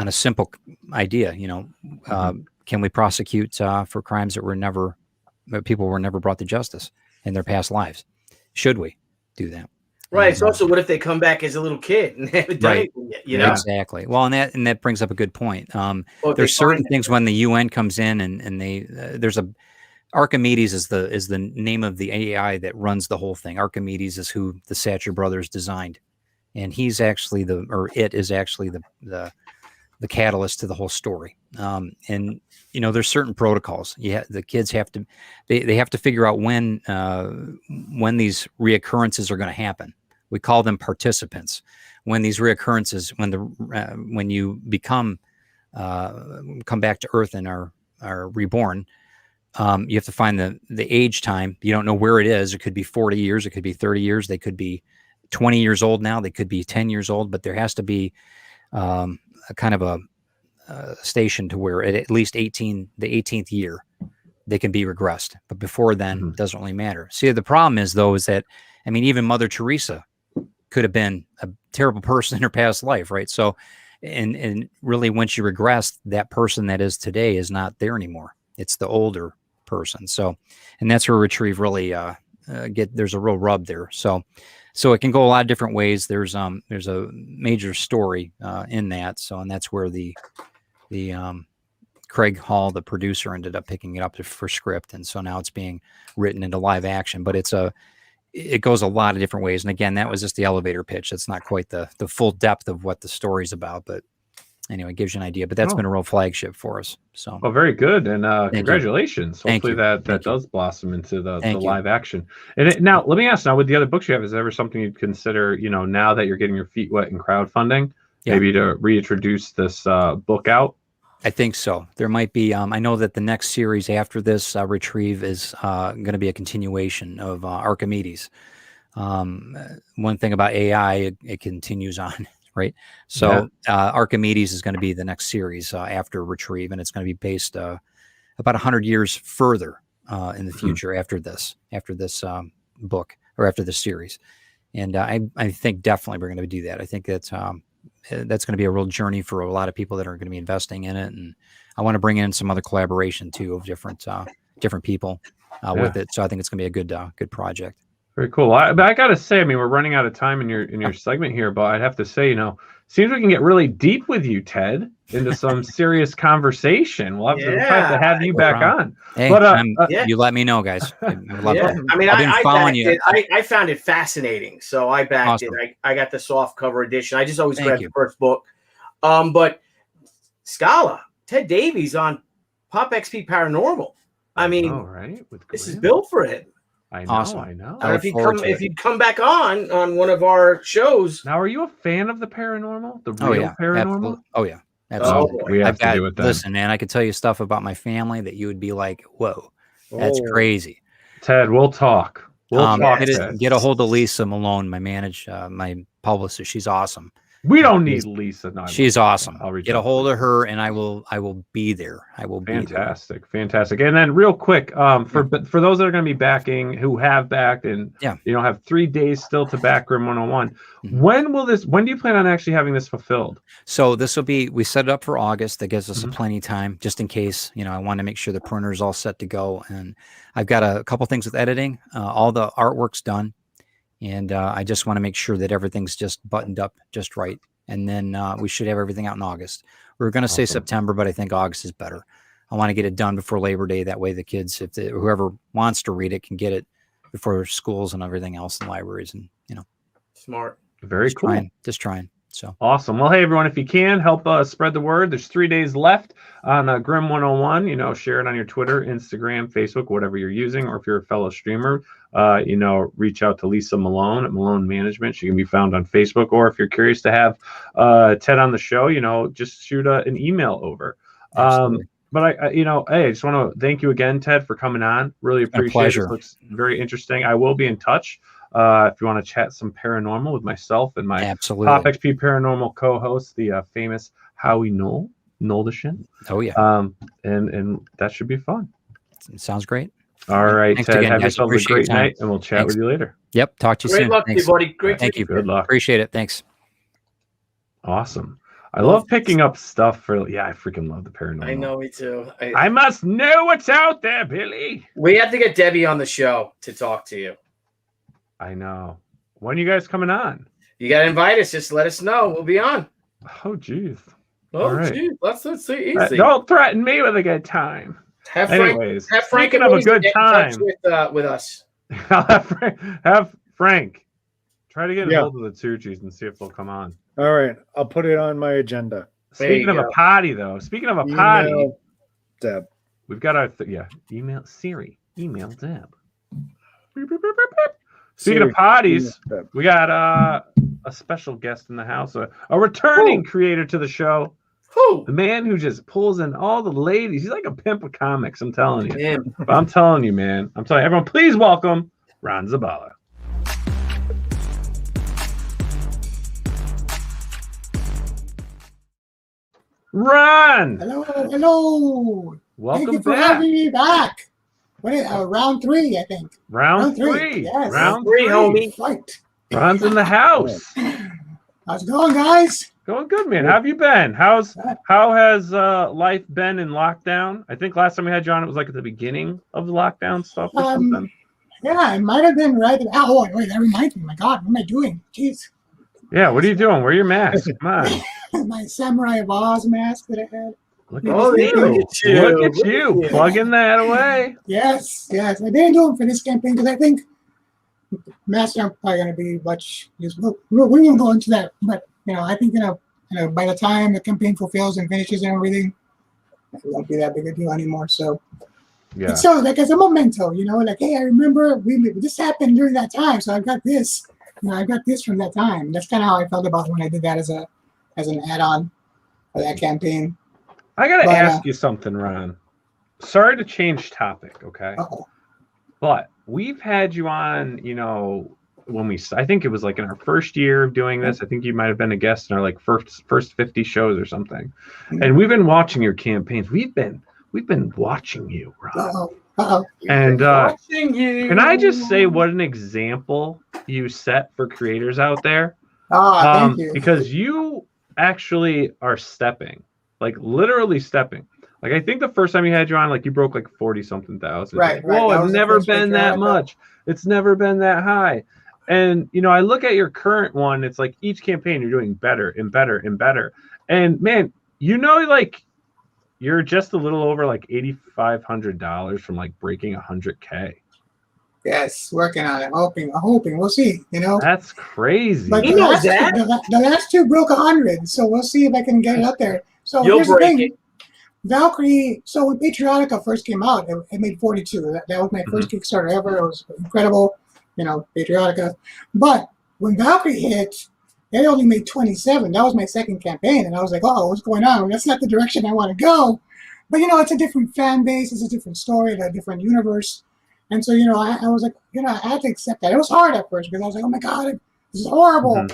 simple idea, you know, can we prosecute for crimes that people were never brought to justice in their past lives? Should we do that? Right. It's also, what if they come back as a little kid and haven't done anything yet, you know? Exactly. Well, and that brings up a good point. There's certain things when the UN comes in and they there's a Archimedes is the name of the AI that runs the whole thing. Archimedes is who the Satcher brothers designed, and he's actually it is actually the catalyst to the whole story. And you know, there's certain protocols. The kids have to they have to figure out when these reoccurrences are going to happen. We call them participants. When these reoccurrences, when you come back to Earth and are reborn. You have to find the age time. You don't know where it is. It could be 40 years. It could be 30 years. They could be 20 years old now. They could be 10 years old. But there has to be a kind of a station to where at least the 18th year, they can be regressed. But before then, it doesn't really matter. See, the problem is, though, is that, I mean, even Mother Teresa could have been a terrible person in her past life, right? So, and really, once you regress, that person that is today is not there anymore. It's the older person. So, and that's where Retrieve really there's a real rub there. So it can go a lot of different ways. There's a major story in that. So, and that's where the Craig Hall, the producer, ended up picking it up for script. And so now it's being written into live action, but it goes a lot of different ways. And again, that was just the elevator pitch. It's not quite the full depth of what the story's about, but anyway, it gives you an idea. But that's been a real flagship for us. So, well, very good, and congratulations. Hopefully that does blossom into the live action. And now, let me ask: now, with the other books you have, is there ever something you'd consider? You know, now that you're getting your feet wet in crowdfunding, maybe to reintroduce this book out? I think so. There might be. I know that the next series after this, Retrieve, is going to be a continuation of Archimedes. One thing about AI, it continues on. Right. So Archimedes is going to be the next series after Retrieve, and it's going to be based about 100 years further in the future after this book or after this series. And I think definitely we're going to do that. I think that's going to be a real journey for a lot of people that are going to be investing in it. And I want to bring in some other collaboration too of different people with it. So I think it's going to be a good project. Very cool. But I got to say, I mean, we're running out of time in your segment here, but I'd have to say, you know, seems we can get really deep with you, Ted, into some serious conversation. We'll have to have you back on. Hey, but you let me know, guys. I mean, I found it fascinating, so I backed it. I got the soft cover edition. I just always grab the first book. But Scala, Ted Davies on POPXP Paranormal. I mean, this is built for him. I know, I know. If you'd come back on one of our shows. Now, are you a fan of the paranormal? The real paranormal? Absolutely. Absolutely. We have to do it then. Listen, man, I could tell you stuff about my family that you would be like, whoa, that's crazy. Ted, we'll talk. Get a hold of Lisa Malone, my publicist. She's awesome. We don't need Lisa. No, she's awesome. I'll get a hold of her, and I will be there. I will be there. Fantastic. And then, real quick, for those that are going to be backing, who have backed, and have 3 days still to back Grim 101. When do you plan on actually having this fulfilled? So this will be. We set it up for August. That gives us plenty of time, just in case. I want to make sure the printer is all set to go, and I've got a couple things with editing. All the artwork's done. And I just want to make sure that everything's just buttoned up just right. And then we should have everything out in August. We were going to say September, but I think August is better. I want to get it done before Labor Day. That way the kids, whoever wants to read it, can get it before schools and everything else in libraries. And, smart. Very cool. Just trying. So awesome. Well, hey, everyone, if you can help spread the word, there's 3 days left on Grim 101. Share it on your Twitter, Instagram, Facebook, whatever you're using. Or if you're a fellow streamer, reach out to Lisa Malone at Malone Management. She can be found on Facebook. Or if you're curious to have Ted on the show, just shoot an email over. But I just want to thank you again, Ted, for coming on. Really appreciate it. It looks very interesting. I will be in touch. If you want to chat some paranormal with myself and my POPXP paranormal co-host, the famous Howie Noldishin. Oh yeah. And that should be fun. It sounds great. All right, Thanks Ted. Again, have guys. yourself a great night, and we'll chat with you later. Yep. Talk to you soon. Great luck, everybody. Great. Thank you. Good luck. Appreciate it. Thanks. Awesome. I love picking up stuff I freaking love the paranormal. I know, me too. I must know what's out there, Billy. We have to get Debbie on the show to talk to you. I know. When are you guys coming on? You got to invite us. Just let us know. We'll be on. Oh, geez. Geez. That's so easy. Don't threaten me with a good time. Have Frank speaking of a good time with us. I'll have Frank try to get a hold of the TUCCI'S and see if they'll come on. All right. I'll put it on my agenda. Speaking of a potty, Deb. We've got our email Siri. Email Deb. Speaking of potties, we got a special guest in the house, a returning creator to the show. Who? The man who just pulls in all the ladies. He's like a pimp of comics, I'm telling you. I'm telling you, man. I'm telling you. Everyone, please welcome Ron Zabala. Ron! Hello. Welcome Thank you for having me back. What is round 3, I think. Round three. Yes. Round 3, homie. Fight. Ron's in the house. How's it going, guys? Going good, man. How have you been? How has life been in lockdown? I think last time we had you on, it was like at the beginning of the lockdown stuff or something. Yeah, it might have been right. Oh, wait, that reminds me. My God, what am I doing? Jeez. Yeah, what are you doing? Wear your mask. Come on. My Samurai of Oz mask that I had. Look at you. Plugging that away. Yes. I didn't do them for this campaign because I think masks aren't probably going to be much useful. We won't go into that, but I think by the time the campaign fulfills and finishes and everything, it won't be that big a deal anymore. So, yeah. So like as a memento, like hey, I remember this happened during that time, so I got this. I got this from that time. That's kind of how I felt about when I did that as an add-on for that campaign. I got to ask you something, Ron. Sorry to change topic, okay? But we've had you on, I think it was like in our first year of doing this. I think you might have been a guest in our like first 50 shows or something. And we've been watching your campaigns. We've been watching you, Ron. And watching you. Can I just say what an example you set for creators out there? Thank you. Because you actually are stepping. Like literally stepping. Like I think the first time you had you on, like you broke like 40-something thousand. Right. Whoa, it's never been that much. It's never been that high. And I look at your current one, it's like each campaign you're doing better and better and better. And man, like you're just a little over like $8,500 from like breaking 100K. Yes, working on it. I'm hoping. We'll see. That's crazy. But the last two broke 100, so we'll see if I can get it up there. So here's the thing. Valkyrie, so when Patriotica first came out, it made 42. That was my first Kickstarter ever. It was incredible, Patriotica. But when Valkyrie hit, it only made 27. That was my second campaign. And I was like, what's going on? That's not the direction I want to go. But, it's a different fan base. It's a different story, a different universe. And so, I was like, I had to accept that. It was hard at first because I was like, oh, my God, this is horrible.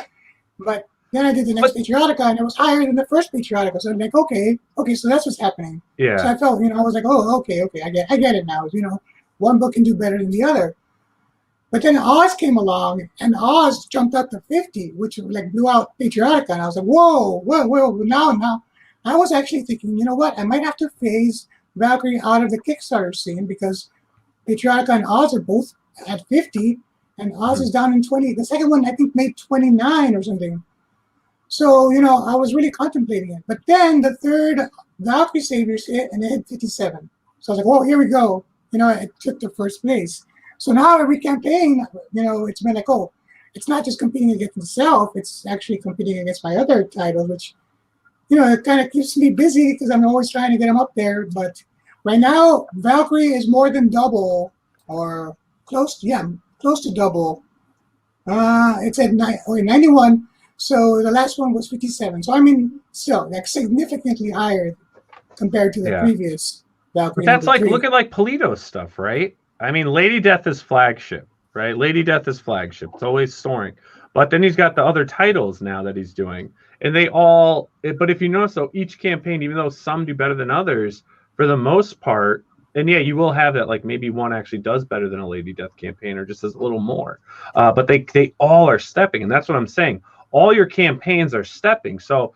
But then I did the next Patriotica, and it was higher than the first Patriotica. So I'm like, okay, so that's what's happening. Yeah. So I felt, I was like, okay, I get it now. One book can do better than the other. But then Oz came along, and Oz jumped up to 50, which like blew out Patriotica. And I was like, whoa, now. I was actually thinking, you know what? I might have to phase Valkyrie out of the Kickstarter scene because Patriotica and Oz are both at 50, and Oz is down in 20. The second one I think made 29 or something. So I was really contemplating it. But then the third Valkyrie Saviors hit, and it hit 57. So I was like, "Well, here we go." It took the first place. So now every campaign, it's been like, "Oh, it's not just competing against itself; it's actually competing against my other titles," which it kind of keeps me busy because I'm always trying to get them up there. But right now, Valkyrie is more than double, or close to double. It's at 91. So the last one was 57. So I mean, still like significantly higher compared to the previous Valkyrie. But that's like look at like Polito's stuff, right? I mean, Lady Death is flagship, right? Lady Death is flagship. It's always soaring. But then he's got the other titles now that he's doing, and they all. But if you notice, though, each campaign, even though some do better than others, for the most part, and yeah, you will have that. Like maybe one actually does better than a Lady Death campaign, or just does a little more. But they all are stepping, and that's what I'm saying. All your campaigns are stepping. So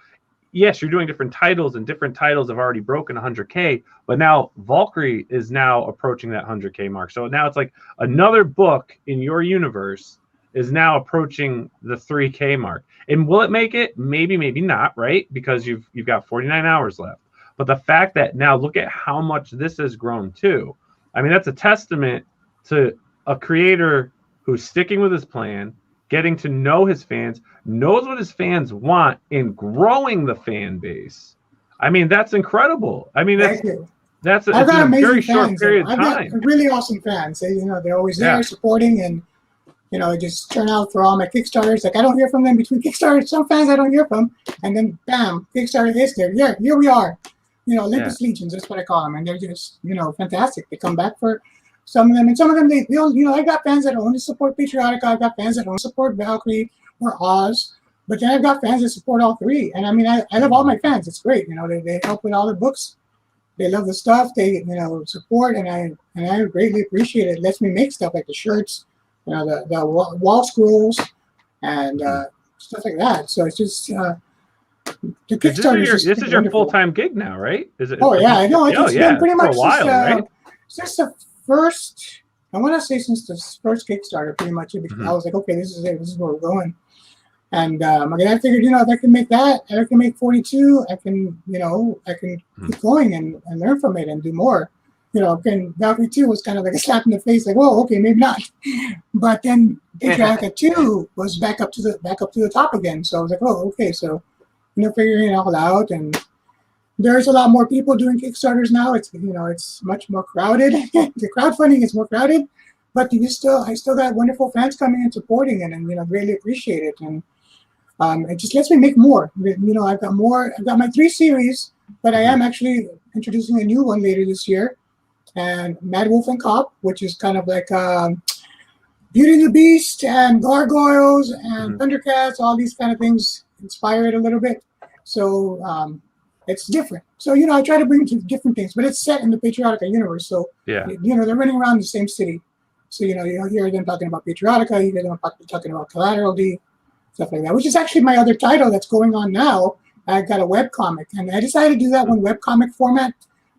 yes, you're doing different titles, and different titles have already broken 100K, but now Valkyrie is now approaching that 100K mark. So now it's like another book in your universe is now approaching the 3K mark. And will it make it? Maybe, maybe not, right? Because you've got 49 hours left. But the fact that now look at how much this has grown too. I mean, that's a testament to a creator who's sticking with his plan, getting to know his fans, knows what his fans want, and growing the fan base. I mean, that's incredible. I mean, that's a very short period of time. I've got really awesome fans. They're always there supporting, and just turn out for all my Kickstarters. Like I don't hear from them between Kickstarters. Some fans I don't hear from, and then bam, Kickstarter hits there. Yeah, here we are. Olympus Legions. That's what I call them, and they're just fantastic. They come back for some of them, and some of them they I've got fans that only support Patriotica. I've got fans that only support Valkyrie or Oz, but then I've got fans that support all three. And I mean, I love all my fans. It's great. They help with all the books. They love the stuff. They support, and I greatly appreciate it. It lets me make stuff like the shirts, the wall scrolls, and stuff like that. So it's just the Kickstarter. This is your full-time gig now, right? Is it? Oh yeah, I know. It's been pretty much for a while, right? Since the first, I want to say since the first Kickstarter, pretty much. I was like, okay, this is it. This is where we're going. And I figured, if I can make that, if I can make 42, I can keep going and learn from it and do more. Valkyrie 2 was kind of like a slap in the face, like, whoa, okay, maybe not. But then Patriotica 2 was back up to the top again. So I was like, oh, okay, so figuring it all out, and there's a lot more people doing Kickstarters now. It's it's much more crowded. The crowdfunding is more crowded, but I still got wonderful fans coming and supporting it, and really appreciate it. And it just lets me make more. I've got more. I've got my 3 series, but I am actually introducing a new one later this year, and Mad Wolf and Cop, which is kind of like Beauty and the Beast and Gargoyles and Thundercats, all these kind of things inspire it a little bit. So it's different. So I try to bring different things, but it's set in the Patriotica universe. So they're running around the same city. So you'll hear them talking about Patriotica, you hear them talking about Collateral D, stuff like that, which is actually my other title that's going on now. I got a webcomic, and I decided to do that one webcomic format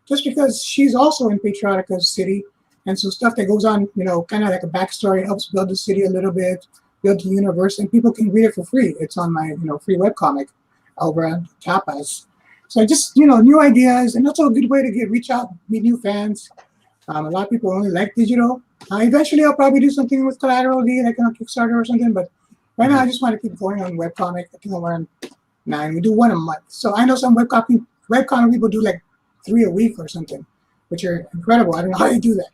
just because she's also in Patriotica's city, and so stuff that goes on, kind of like a backstory, helps build the city a little bit, build the universe, and people can read it for free. It's on my free webcomic over on TUCCI'S. So just new ideas, and also a good way to reach out, meet new fans. A lot of people only like digital. Eventually, I'll probably do something with Collateral D, like on Kickstarter or something. But right now, I just want to keep going on webcomic. I think I'm around 9. We do 1 a month. So I know some webcomic people do like 3 a week or something, which are incredible. I don't know how you do that,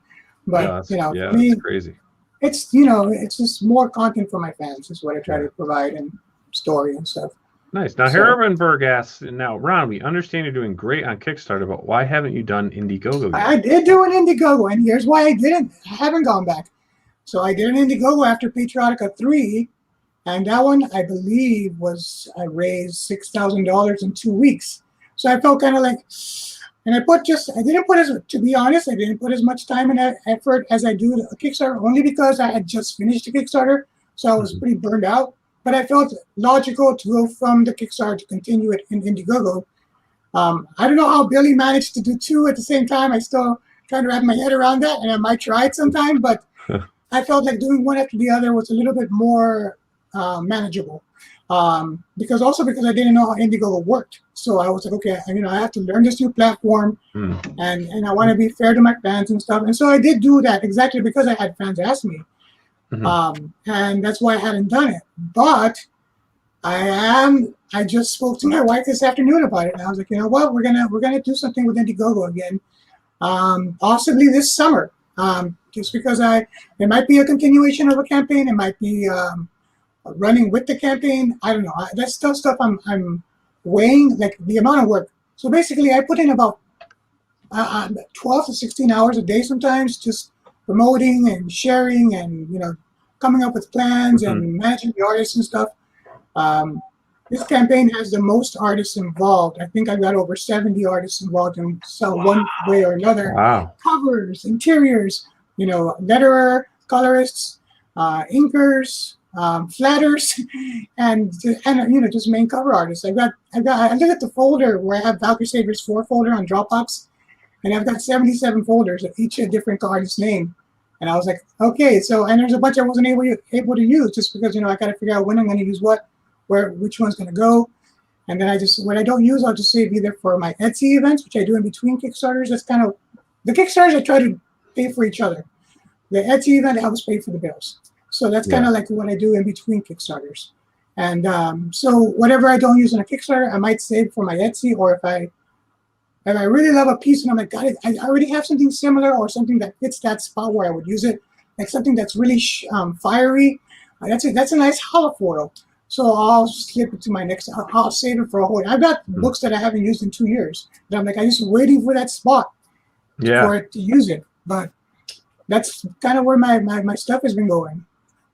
but for me, it's crazy. It's it's just more content for my fans is what I try to provide, and story and stuff. Nice. Now, Herrenberg asks, now, Ron, we understand you're doing great on Kickstarter, but why haven't you done Indiegogo yet? I did do an Indiegogo, and here's why I didn't. I haven't gone back. So I did an Indiegogo after Patriotica 3, and that one, I believe, I raised $6,000 in 2 weeks. So I felt kind of like, and to be honest, I didn't put as much time and effort as I do a Kickstarter, only because I had just finished the Kickstarter, so I was pretty burned out. But I felt logical to go from the Kickstarter to continue it in Indiegogo. I don't know how Billy managed to do 2 at the same time. I still trying to wrap my head around that, and I might try it sometime. But I felt like doing one after the other was a little bit more manageable. Because I didn't know how Indiegogo worked. So I was like, okay, I have to learn this new platform, and I want to be fair to my fans and stuff. And so I did do that exactly because I had fans ask me. And that's why I hadn't done it. But I just spoke to my wife this afternoon about it, and I was like, you know what, we're gonna do something with Indiegogo again, possibly this summer. Just because it might be a continuation of a campaign, it might be running with the campaign. I don't know. That's still stuff I'm weighing, like the amount of work. So basically, I put in about 12 to 16 hours a day sometimes, just promoting and sharing and coming up with plans and managing the artists and stuff. This campaign has the most artists involved. I think I've got over 70 artists involved in some one way or another. Wow. Covers, interiors, letterer, colorists, inkers, flatters, and just main cover artists. I look at the folder where I have Valkyrie Saviors 4 folder on Dropbox, and I've got 77 folders of each a different artist's name. And I was like, okay, and there's a bunch I wasn't able to use just because I got to figure out when I'm going to use what, which one's going to go. And then what I don't use, I'll just save either for my Etsy events, which I do in between Kickstarters. That's kind of the Kickstarters I try to pay for each other. The Etsy event helps pay for the bills. So that's kind of like what I do in between Kickstarters. And so whatever I don't use on a Kickstarter, I might save for my Etsy, or if I really love a piece and I'm like, God, I already have something similar or something that fits that spot where I would use it, like something that's really fiery. That's a nice holofoil. So I'll slip it to my next. I'll save it for a whole. I've got books that I haven't used in 2 years. And I'm like, I'm just waiting for that spot for it to use it. But that's kind of where my stuff has been going.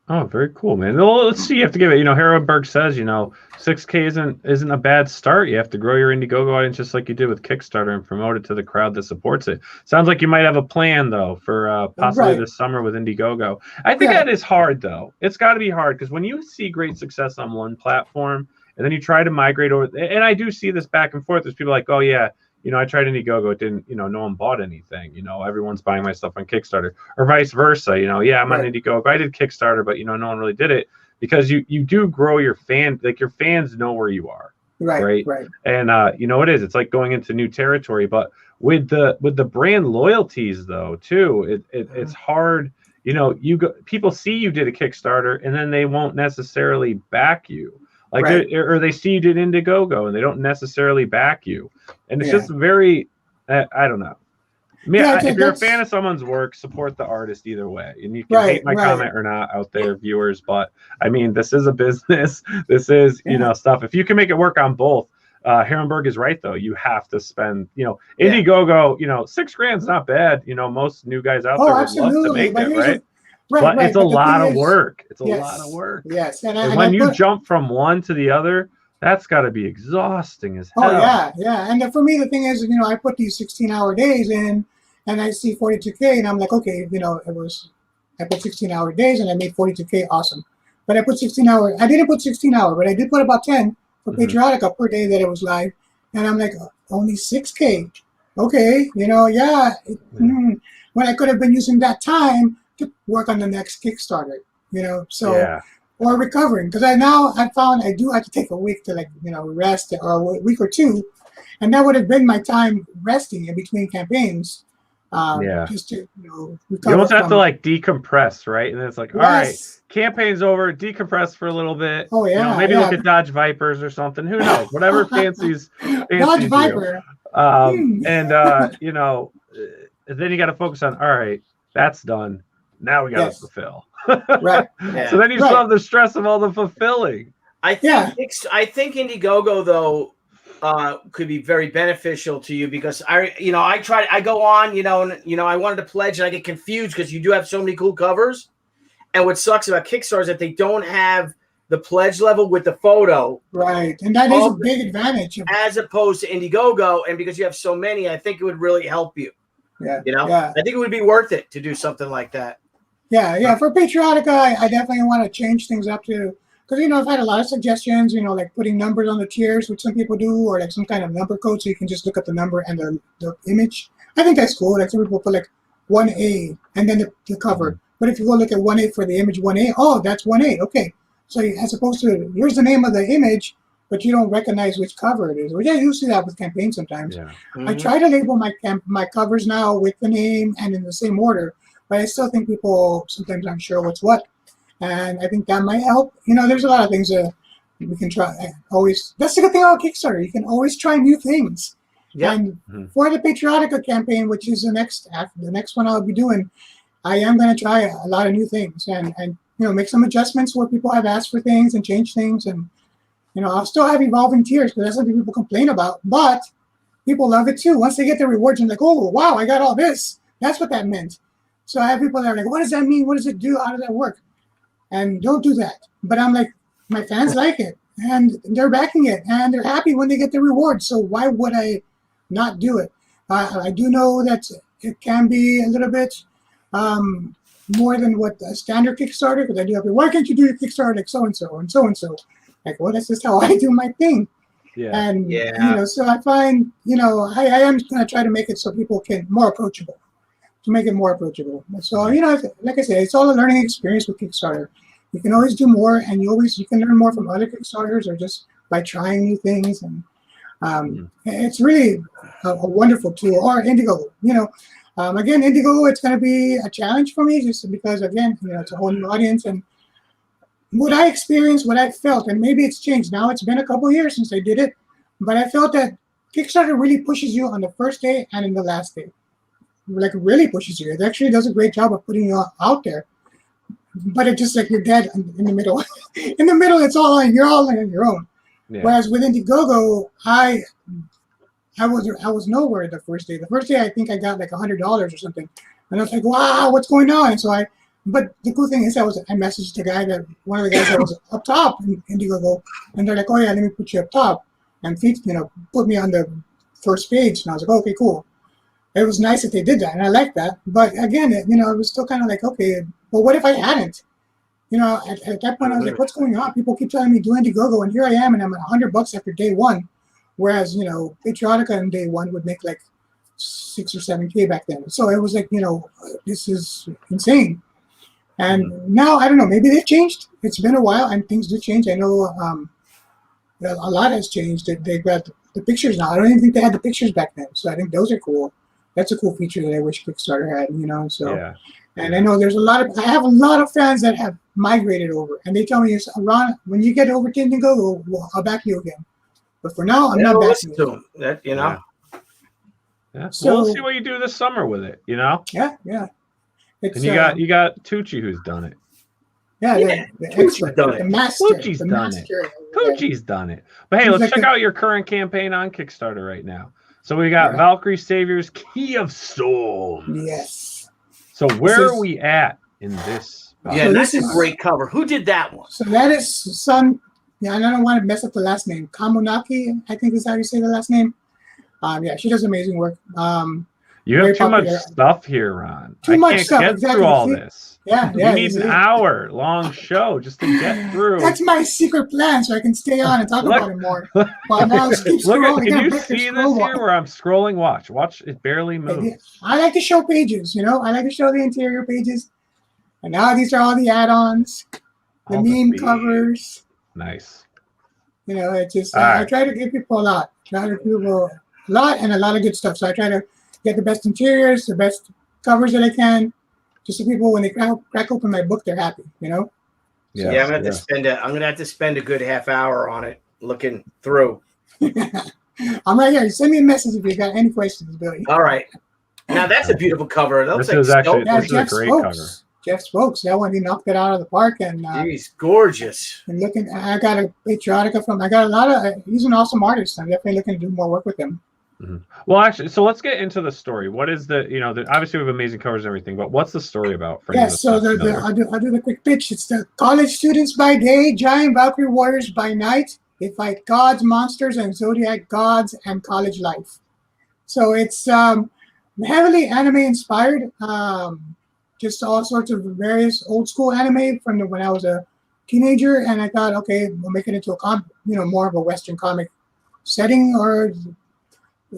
Oh, very cool, man. Well, let's see. You have to give it. Haroldberg says, 6K isn't a bad start. You have to grow your Indiegogo audience just like you did with Kickstarter and promote it to the crowd that supports it. Sounds like you might have a plan though for possibly this summer with Indiegogo. I think that is hard though. It's got to be hard because when you see great success on one platform and then you try to migrate over, and I do see this back and forth. There's people like, oh yeah, I tried Indiegogo. It didn't, no one bought anything. Everyone's buying my stuff on Kickstarter, or vice versa. I'm on Indiegogo. I did Kickstarter, but no one really did it because you do grow your fan. Like your fans know where you are, right. And it is. It's like going into new territory. But with the brand loyalties though, too, it's hard. People see you did a Kickstarter, and then they won't necessarily back you. Or they see you did Indiegogo and they don't necessarily back you. And it's just very, I don't know. If you're a fan of someone's work, support the artist either way. And you can hate my comment or not out there, viewers. But this is a business. This is, stuff. If you can make it work on both, Herrenberg is right, though. You have to spend, Indiegogo, $6,000 is not bad. Most new guys out there would love to make it, right? But it's a lot of work. It's a lot of work. Yes. And when you jump from one to the other, that's got to be exhausting as hell. Oh, yeah. And for me, the thing is, I put these 16-hour days in, and I see 42K, and I'm like, okay, I put 16-hour days, and I made 42K, awesome. But I didn't put 16 hours, but I did put about 10 for Patriotica per day that it was live. And I'm like, only 6K. Okay, when I could have been using that time to work on the next Kickstarter, or recovering, because I found I do have to take a week to rest, or a week or two, and that would have been my time resting in between campaigns, just to recover. You almost have to decompress, right? And then it's like, all right, campaign's over, decompress for a little bit. Oh yeah, maybe look at Dodge Vipers or something. Who knows? Whatever fancies Dodge Viper. And then you got to focus on, all right, that's done. Now we got to fulfill. Right. Yeah. So then you still have the stress of all the fulfilling. I think Indiegogo though could be very beneficial to you because I go on, and I wanted to pledge and I get confused because you do have so many cool covers. And what sucks about Kickstarter is that they don't have the pledge level with the photo. Right. And that is a big advantage. As opposed to Indiegogo, and because you have so many, I think it would really help you. Yeah. I think it would be worth it to do something like that. Yeah. For Patriotica, I definitely want to change things up too. Because, I've had a lot of suggestions, like putting numbers on the tiers, which some people do, or some kind of number code so you can just look at the number and the image. I think that's cool. Some people put 1A and then the cover. But if you go look at 1.8 for the image 1.8, oh, that's 1.8. Okay. So as opposed to, here's the name of the image, but you don't recognize which cover it is. Well, yeah, you see that with campaigns sometimes. Yeah. I try to label my covers now with the name and in the same order, but I still think people sometimes aren't sure what's what. And I think that might help. There's a lot of things that we can try. Always, that's the good thing about Kickstarter. You can always try new things. Yep. And for the Patriotica campaign, which is the next one I'll be doing, I am going to try a lot of new things and make some adjustments where people have asked for things and change things. And I'll still have evolving tiers because that's something people complain about, but people love it too. Once they get their rewards and like, oh wow, I got all this. That's what that meant. So I have people that are like, what does that mean? What does it do? How does that work? And don't do that. But I'm like, my fans like it and they're backing it and they're happy when they get the rewards. So why would I not do it? I do know that it can be a little bit more than what a standard Kickstarter, because I do have why can't you do your Kickstarter like so-and-so and so-and-so? Like, well, that's just how I do my thing. Yeah. And, so I find, I am going to try to make it so people can more approachable, to make it more approachable. So, like I said, it's all a learning experience with Kickstarter. You can always do more, and you can learn more from other Kickstarters or just by trying new things. And it's really a wonderful tool. Or Indiegogo, again, Indiegogo, it's going to be a challenge for me just because, again, it's a whole new audience. And what I experienced, what I felt, and maybe it's changed. Now it's been a couple of years since I did it, but I felt that Kickstarter really pushes you on the first day and in the last day. Like, really pushes you. It actually does a great job of putting you out there. But it's just like you're dead in the middle. In the middle, it's all you're all on your own. Yeah. Whereas with Indiegogo, I was nowhere the first day. The first day, I think I got like $100 or something, and I was like, "Wow, what's going on?" And so but the cool thing is, I messaged the guy one of the guys that was up top in Indiegogo, and they're like, "Oh yeah, let me put you up top," and put me on the first page. And I was like, "Okay, cool." It was nice that they did that, and I liked that. But again, it was still kind of like, okay, well, what if I hadn't? At that point, I was like, what's going on? People keep telling me do Indiegogo, and here I am, and I'm at $100 after day one. Whereas, Patriotica on day one would make like 6 or 7K back then. So it was like, this is insane. And now, I don't know, maybe they've changed. It's been a while, and things do change. I know a lot has changed. They've got the pictures now. I don't even think they had the pictures back then. So I think those are cool. That's a cool feature that I wish Kickstarter had, so. Yeah. And I know I have a lot of fans that have migrated over, and they tell me, Ron, when you get over to Indiegogo, I'll back you again. But for now, I'm not backing you. Yeah. So we'll see what you do this summer with it, Yeah. And you got Tucci who's done it. Yeah, the expert, the master. Tucci's done it. Tucci's done it. But hey, let's check out your current campaign on Kickstarter right now. So we got Valkyrie Savior's Key of Souls. Yes. So where are we at in this? Yeah, this is a great cover. Who did that one? So that is Sun. Yeah, and I don't want to mess up the last name. Kamunaki, I think is how you say the last name. Yeah, she does amazing work. You have too much stuff here, Ron. Too much stuff. I can't get through all this. Yeah. We need an hour-long show just to get through. That's my secret plan, so I can stay on and talk about it more. Well, now just keep scrolling. Can you see this here where I'm scrolling? Watch. It barely moves. I like to show pages, I like to show the interior pages. And now these are all the add-ons, the meme covers. Nice. It's just, I try to give people a lot. A lot and a lot of good stuff. So I try to get the best interiors, the best covers that I can. Just so people, when they crack open my book, they're happy, Yeah, I'm gonna have to spend a good half hour on it, looking through. I'm right here. Send me a message if you got any questions, Billy. All right. Now that's a beautiful cover. This is a great cover. Jeff Spokes, that one, he knocked it out of the park, and he's gorgeous. And I got a Patriotica I got a lot of. He's an awesome artist. I'm definitely looking to do more work with him. Mm-hmm. Well, actually, so let's get into the story. What is obviously we have amazing covers and everything, but what's the story about? So I'll do the quick pitch. It's the college students by day, giant Valkyrie warriors by night. They fight gods, monsters, and zodiac gods and college life. So it's heavily anime inspired. Just all sorts of various old school anime from when I was a teenager, and I thought, okay, we'll make it into a more of a Western comic setting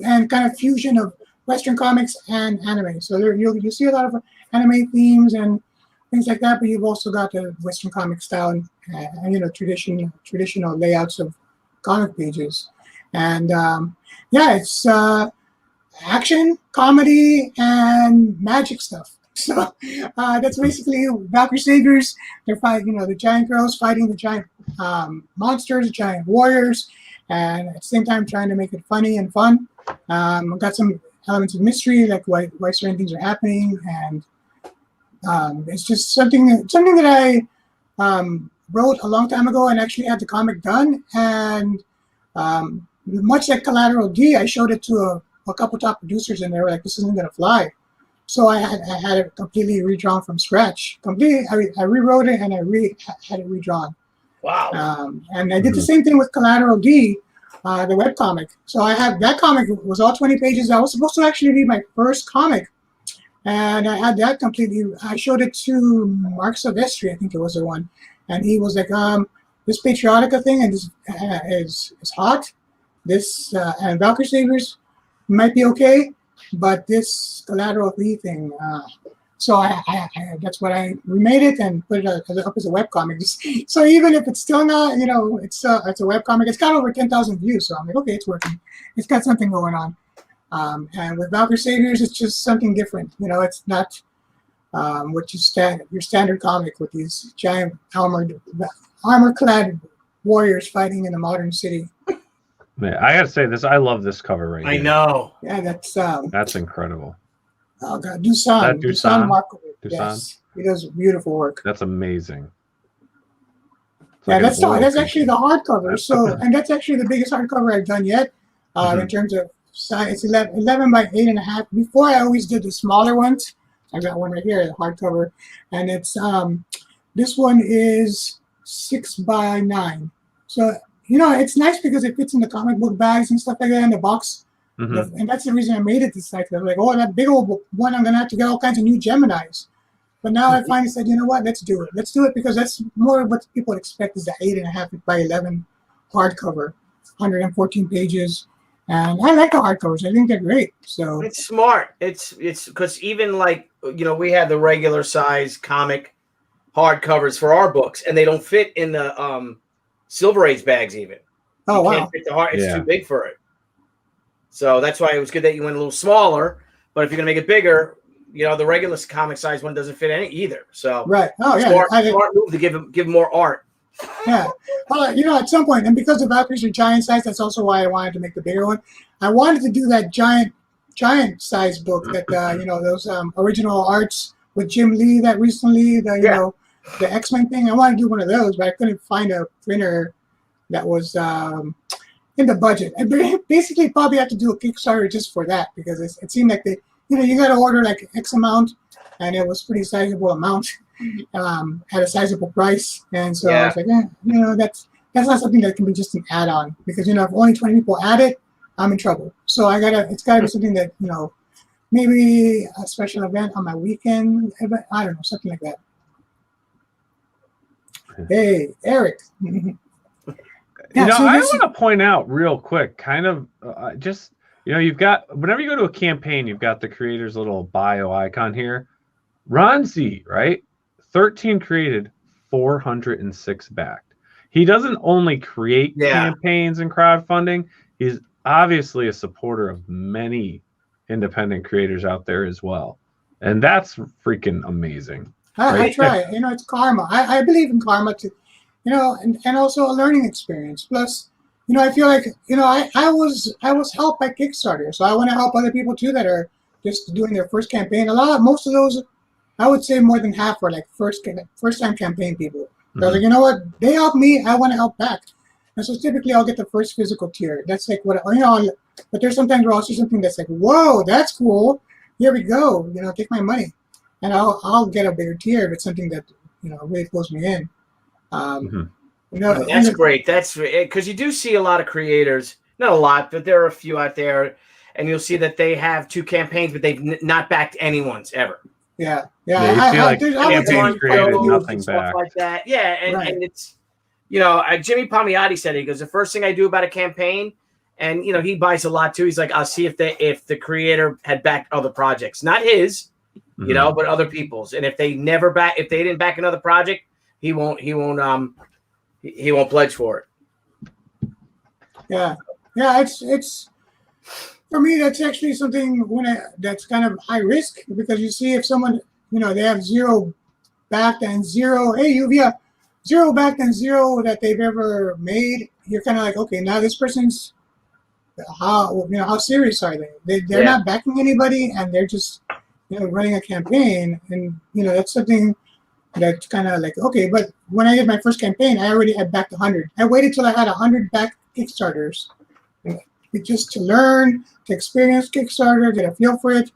and kind of fusion of Western comics and anime. So you'll see a lot of anime themes and things like that. But you've also got the Western comic style and you know, traditional layouts of comic pages. And yeah, it's action, comedy, and magic stuff. So that's basically Valkyrie Saviors. They're fighting, you know, the giant girls fighting the giant monsters, the giant warriors, and at the same time trying to make it funny and fun. I've got some elements of mystery, like why certain things are happening, and it's just something that I wrote a long time ago and actually had the comic done. And much like Collateral D, I showed it to a couple top producers, and they were like, "This isn't gonna fly." So I had it completely redrawn from scratch. I rewrote it and I had it redrawn. Wow. And I did the same thing with Collateral D, the webcomic. So I have that comic. It was all 20 pages. That was supposed to actually be my first comic. And I had that completely. I showed it to Mark Silvestri, I think it was the one. And he was like, this Patriotica thing and this is hot. This and Valkyrie Saviors might be okay. But this Collateral D thing, so I that's what I remade it and put it up as a webcomic. So even if it's still not, you know, it's a webcomic. It's got over 10,000 views. So I'm like, okay, it's working. It's got something going on. And with Valkyrie Saviors, it's just something different. You know, it's not what your standard comic with these giant armor-clad warriors fighting in a modern city. Yeah, I gotta say this. I love this cover right here. I know. Yeah, that's incredible. Oh God, Dusan Markovic. Yes, he does beautiful work. That's amazing. Yeah, that's actually the hardcover. So, and that's actually the biggest hardcover I've done yet. In terms of size, it's 11 by 8.5. Before I always did the smaller ones. I got one right here, the hardcover, and it's this one is 6 by 9. So. You know, it's nice because it fits in the comic book bags and stuff like that in the box. And that's the reason I made it this size. I was like, oh, that big old one, I'm going to have to get all kinds of new Geminis. But now I finally said, you know what, let's do it. Let's do it because that's more what people would expect is the 8.5 by 11 hardcover, 114 pages. And I like the hardcovers. I think they're great. So it's smart. It's because even like, you know, we have the regular size comic hardcovers for our books, and they don't fit in the Silver Age bags even. Oh, wow. Can't fit the heart. It's too big for it. So that's why it was good that you went a little smaller. But if you're going to make it bigger, you know, the regular comic size one doesn't fit any either. So right. Oh, yeah. Smart move to give more art. Yeah. Well, you know, at some point, and because the Valkyries are giant size, that's also why I wanted to make the bigger one. I wanted to do that giant size book that, you know, those original arts with Jim Lee that recently, you know, the X-Men thing. I wanted to do one of those, but I couldn't find a printer that was in the budget. I basically probably have to do a Kickstarter just for that because it seemed like you got to order like X amount, and it was pretty sizable amount at a sizable price. And so I was like, you know, that's not something that can be just an add-on because, you know, if only 20 people add it, I'm in trouble. So it's got to be something that, you know, maybe a special event on my weekend. I don't know, something like that. Hey, Eric. I want to point out real quick, kind of just, you know, you've got, whenever you go to a campaign, you've got the creator's little bio icon here. Ron Z, right? 13 created, 406 backed. He doesn't only create campaigns and crowdfunding. He's obviously a supporter of many independent creators out there as well. And that's freaking amazing. I try. You know, it's karma. I believe in karma too. You know, and also a learning experience. Plus, you know, I feel like, you know, I was helped by Kickstarter, so I want to help other people too that are just doing their first campaign. Most of those, I would say more than half are like first time campaign people. So I was like, you know what? They help me. I want to help back. And so typically I'll get the first physical tier. That's like what, you know. But there's sometimes where I'll see something that's like, whoa, that's cool. Here we go. You know, take my money. And I'll get a bigger tier if it's something that, you know, really pulls me in. You know, that's great. That's because you do see a lot of creators, not a lot, but there are a few out there, and you'll see that they have 2 campaigns, but they've not backed anyone's ever. Yeah. You see like campaigns created, nothing back. Like that. Yeah, and it's, you know, Jimmy Palmiotti said it. He goes, the first thing I do about a campaign, and you know, he buys a lot too. He's like, I'll see if the creator had backed other projects, not his. you know, but other people's. And if they didn't back another project, he won't pledge for it. Yeah. It's for me. That's actually something that's kind of high risk, because you see if someone, you know, they have zero backed and zero. Hey, zero backed and zero that they've ever made. You're kind of like, okay, now this person's how serious are they? They're not backing anybody, and they're just, you know, running a campaign, and you know that's something that's kind of like, okay. But when I did my first campaign, I already had backed 100. I waited till I had 100 backed Kickstarters, just to learn, to experience Kickstarter, get a feel for it,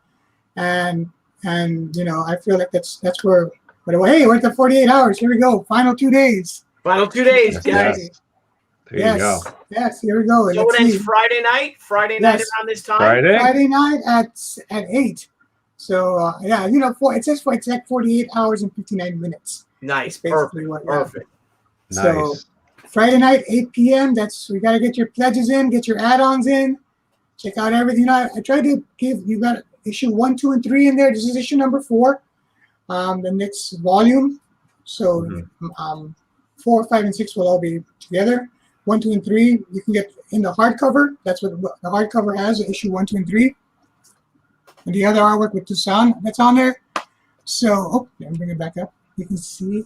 and you know, I feel like that's where. But hey, we're at the 48 hours. Here we go. Final 2 days. Final 2 days, guys. There you go. Yes, here we go. So it ends Friday night. Friday night around this time. Friday night at 8. So yeah, you know, it says it's like 48 hours and 59 minutes. Nice, perfect. Nice. So Friday night, 8 p.m. We got to get your pledges in, get your add-ons in, check out everything. You know, I tried to give you got issue 1, 2, and 3 in there. This is issue number 4. The next volume. So 4, 5, and 6 will all be together. 1, 2, and 3 you can get in the hardcover. That's what the hardcover has, issue 1, 2, and 3. And the other artwork with Tucson that's on there. So, let me bring it back up. You can see.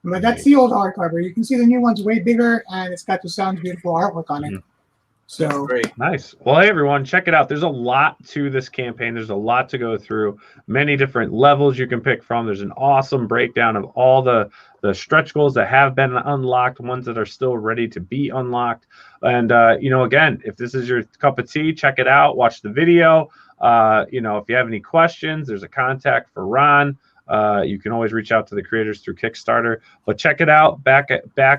But that's the old hardcover. You can see the new one's way bigger, and it's got Tucson's beautiful artwork on it. So great. Nice. Well, hey, everyone, check it out. There's a lot to this campaign. There's a lot to go through. Many different levels you can pick from. There's an awesome breakdown of all the stretch goals that have been unlocked, ones that are still ready to be unlocked. And, you know, again, if this is your cup of tea, check it out. Watch the video. You know, if you have any questions, there's a contact for Ron. You can always reach out to the creators through Kickstarter. But check it out. Back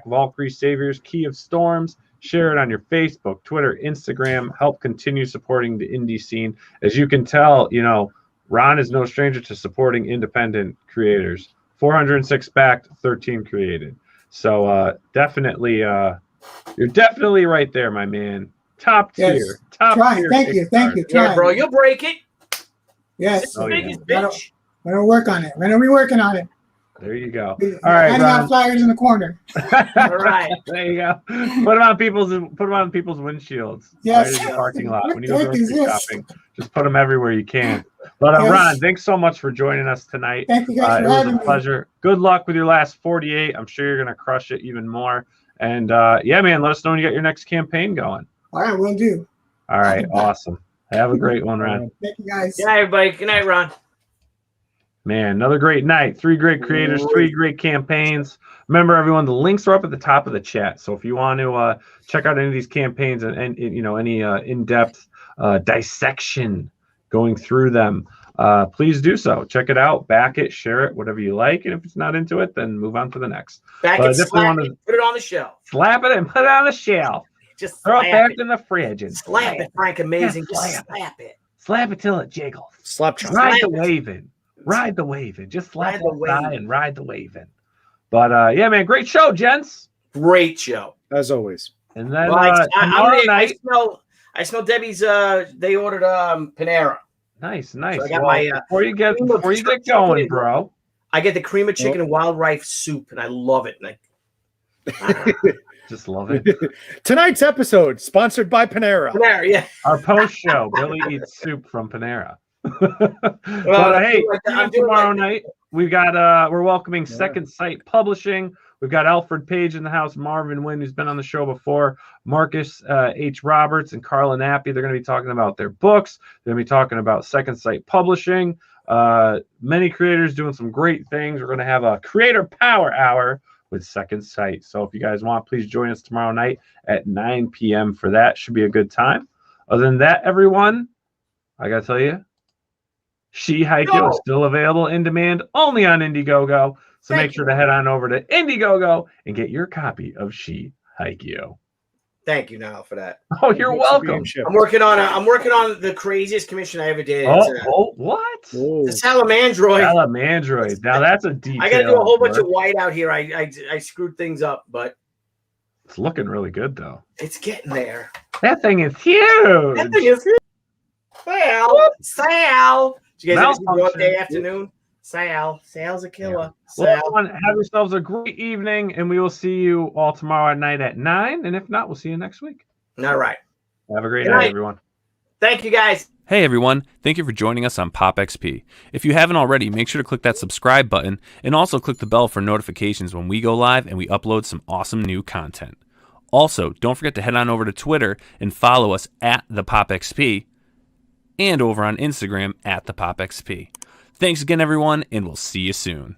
Valkyrie Saviors, Key of Storms. Share it on your Facebook, Twitter, Instagram. Help continue supporting the indie scene. As you can tell, you know, Ron is no stranger to supporting independent creators. 406 backed, 13 created. So definitely, you're definitely right there, my man. Top tier. Yes. Top tier. Thank you. Yeah, bro, you'll break it. Yes. It's the biggest bitch. We're gonna work on it. We're gonna be working on it. There you go. All right, handing out flyers in the corner. All right, there you go. Put them on people's windshields. Yes. Right in the parking lot when you go grocery shopping. Just put them everywhere you can. But Ron, thanks so much for joining us tonight. Thank you guys for having me. It was a pleasure. Good luck with your last 48. I'm sure you're gonna crush it even more. And yeah, man, let us know when you got your next campaign going. All right, we'll do. All right, awesome. Have a great one, Ron. Thank you guys. Good night, everybody. Good night, Ron. Man, another great night. 3 great creators, 3 great campaigns. Remember, everyone, the links are up at the top of the chat. So if you want to check out any of these campaigns and you know, any in-depth dissection going through them, please do so. Check it out, back it, share it, whatever you like. And if it's not into it, then move on to the next. Back it, slap it, put it on the shelf. Slap it and put it on the shelf. Just throw it back in the fridge and slap it, Frank. Amazing. Just slap it. Slap it till it jiggles. Slap Ride the waving. Ride the waving. Just slap the waving and ride the waving. But yeah, man, great show, gents. Great show. As always. And then tomorrow night, I smell Debbie's they ordered Panera. Nice. So I got my before you get going, bro. I get the cream of chicken and wild rice soup, and I love it. And just love it. Tonight's episode sponsored by Panera. Panera, yeah. Our post show, Billy eats soup from Panera. But hey, tomorrow night we got we're welcoming Second Sight Publishing. We've got Alfred Page in the house, Marvin Wynn, who's been on the show before, Marcus H. Roberts, and Carla Nappi. They're going to be talking about their books. They're going to be talking about Second Sight Publishing. Many creators doing some great things. We're going to have a Creator Power Hour with Second Sight. So if you guys want, please join us tomorrow night at 9 p.m. for that. Should be a good time. Other than that, everyone, I got to tell you, She Haikyuu is still available in demand only on Indiegogo. So make sure to head on over to Indiegogo and get your copy of She Haikyuu. Thank you, Nile, for that. Oh, you're welcome. I'm working on the craziest commission I ever did. What? The Salamandroid. Salamandroid. Now that's a detail. I got to do a whole bunch of white out here. I screwed things up, but it's looking really good though. It's getting there. That thing is huge. That thing is huge. Sal. Did you guys ever see Broad Day Afternoon? Sal's a killer. Well, everyone, have yourselves a great evening, and we will see you all tomorrow night at 9. And if not, we'll see you next week. All right. Have a great night, everyone. Thank you, guys. Hey, everyone. Thank you for joining us on POPXP. If you haven't already, make sure to click that subscribe button and also click the bell for notifications when we go live and we upload some awesome new content. Also, don't forget to head on over to Twitter and follow us at the POPXP and over on Instagram at the POPXP. Thanks again, everyone, and we'll see you soon.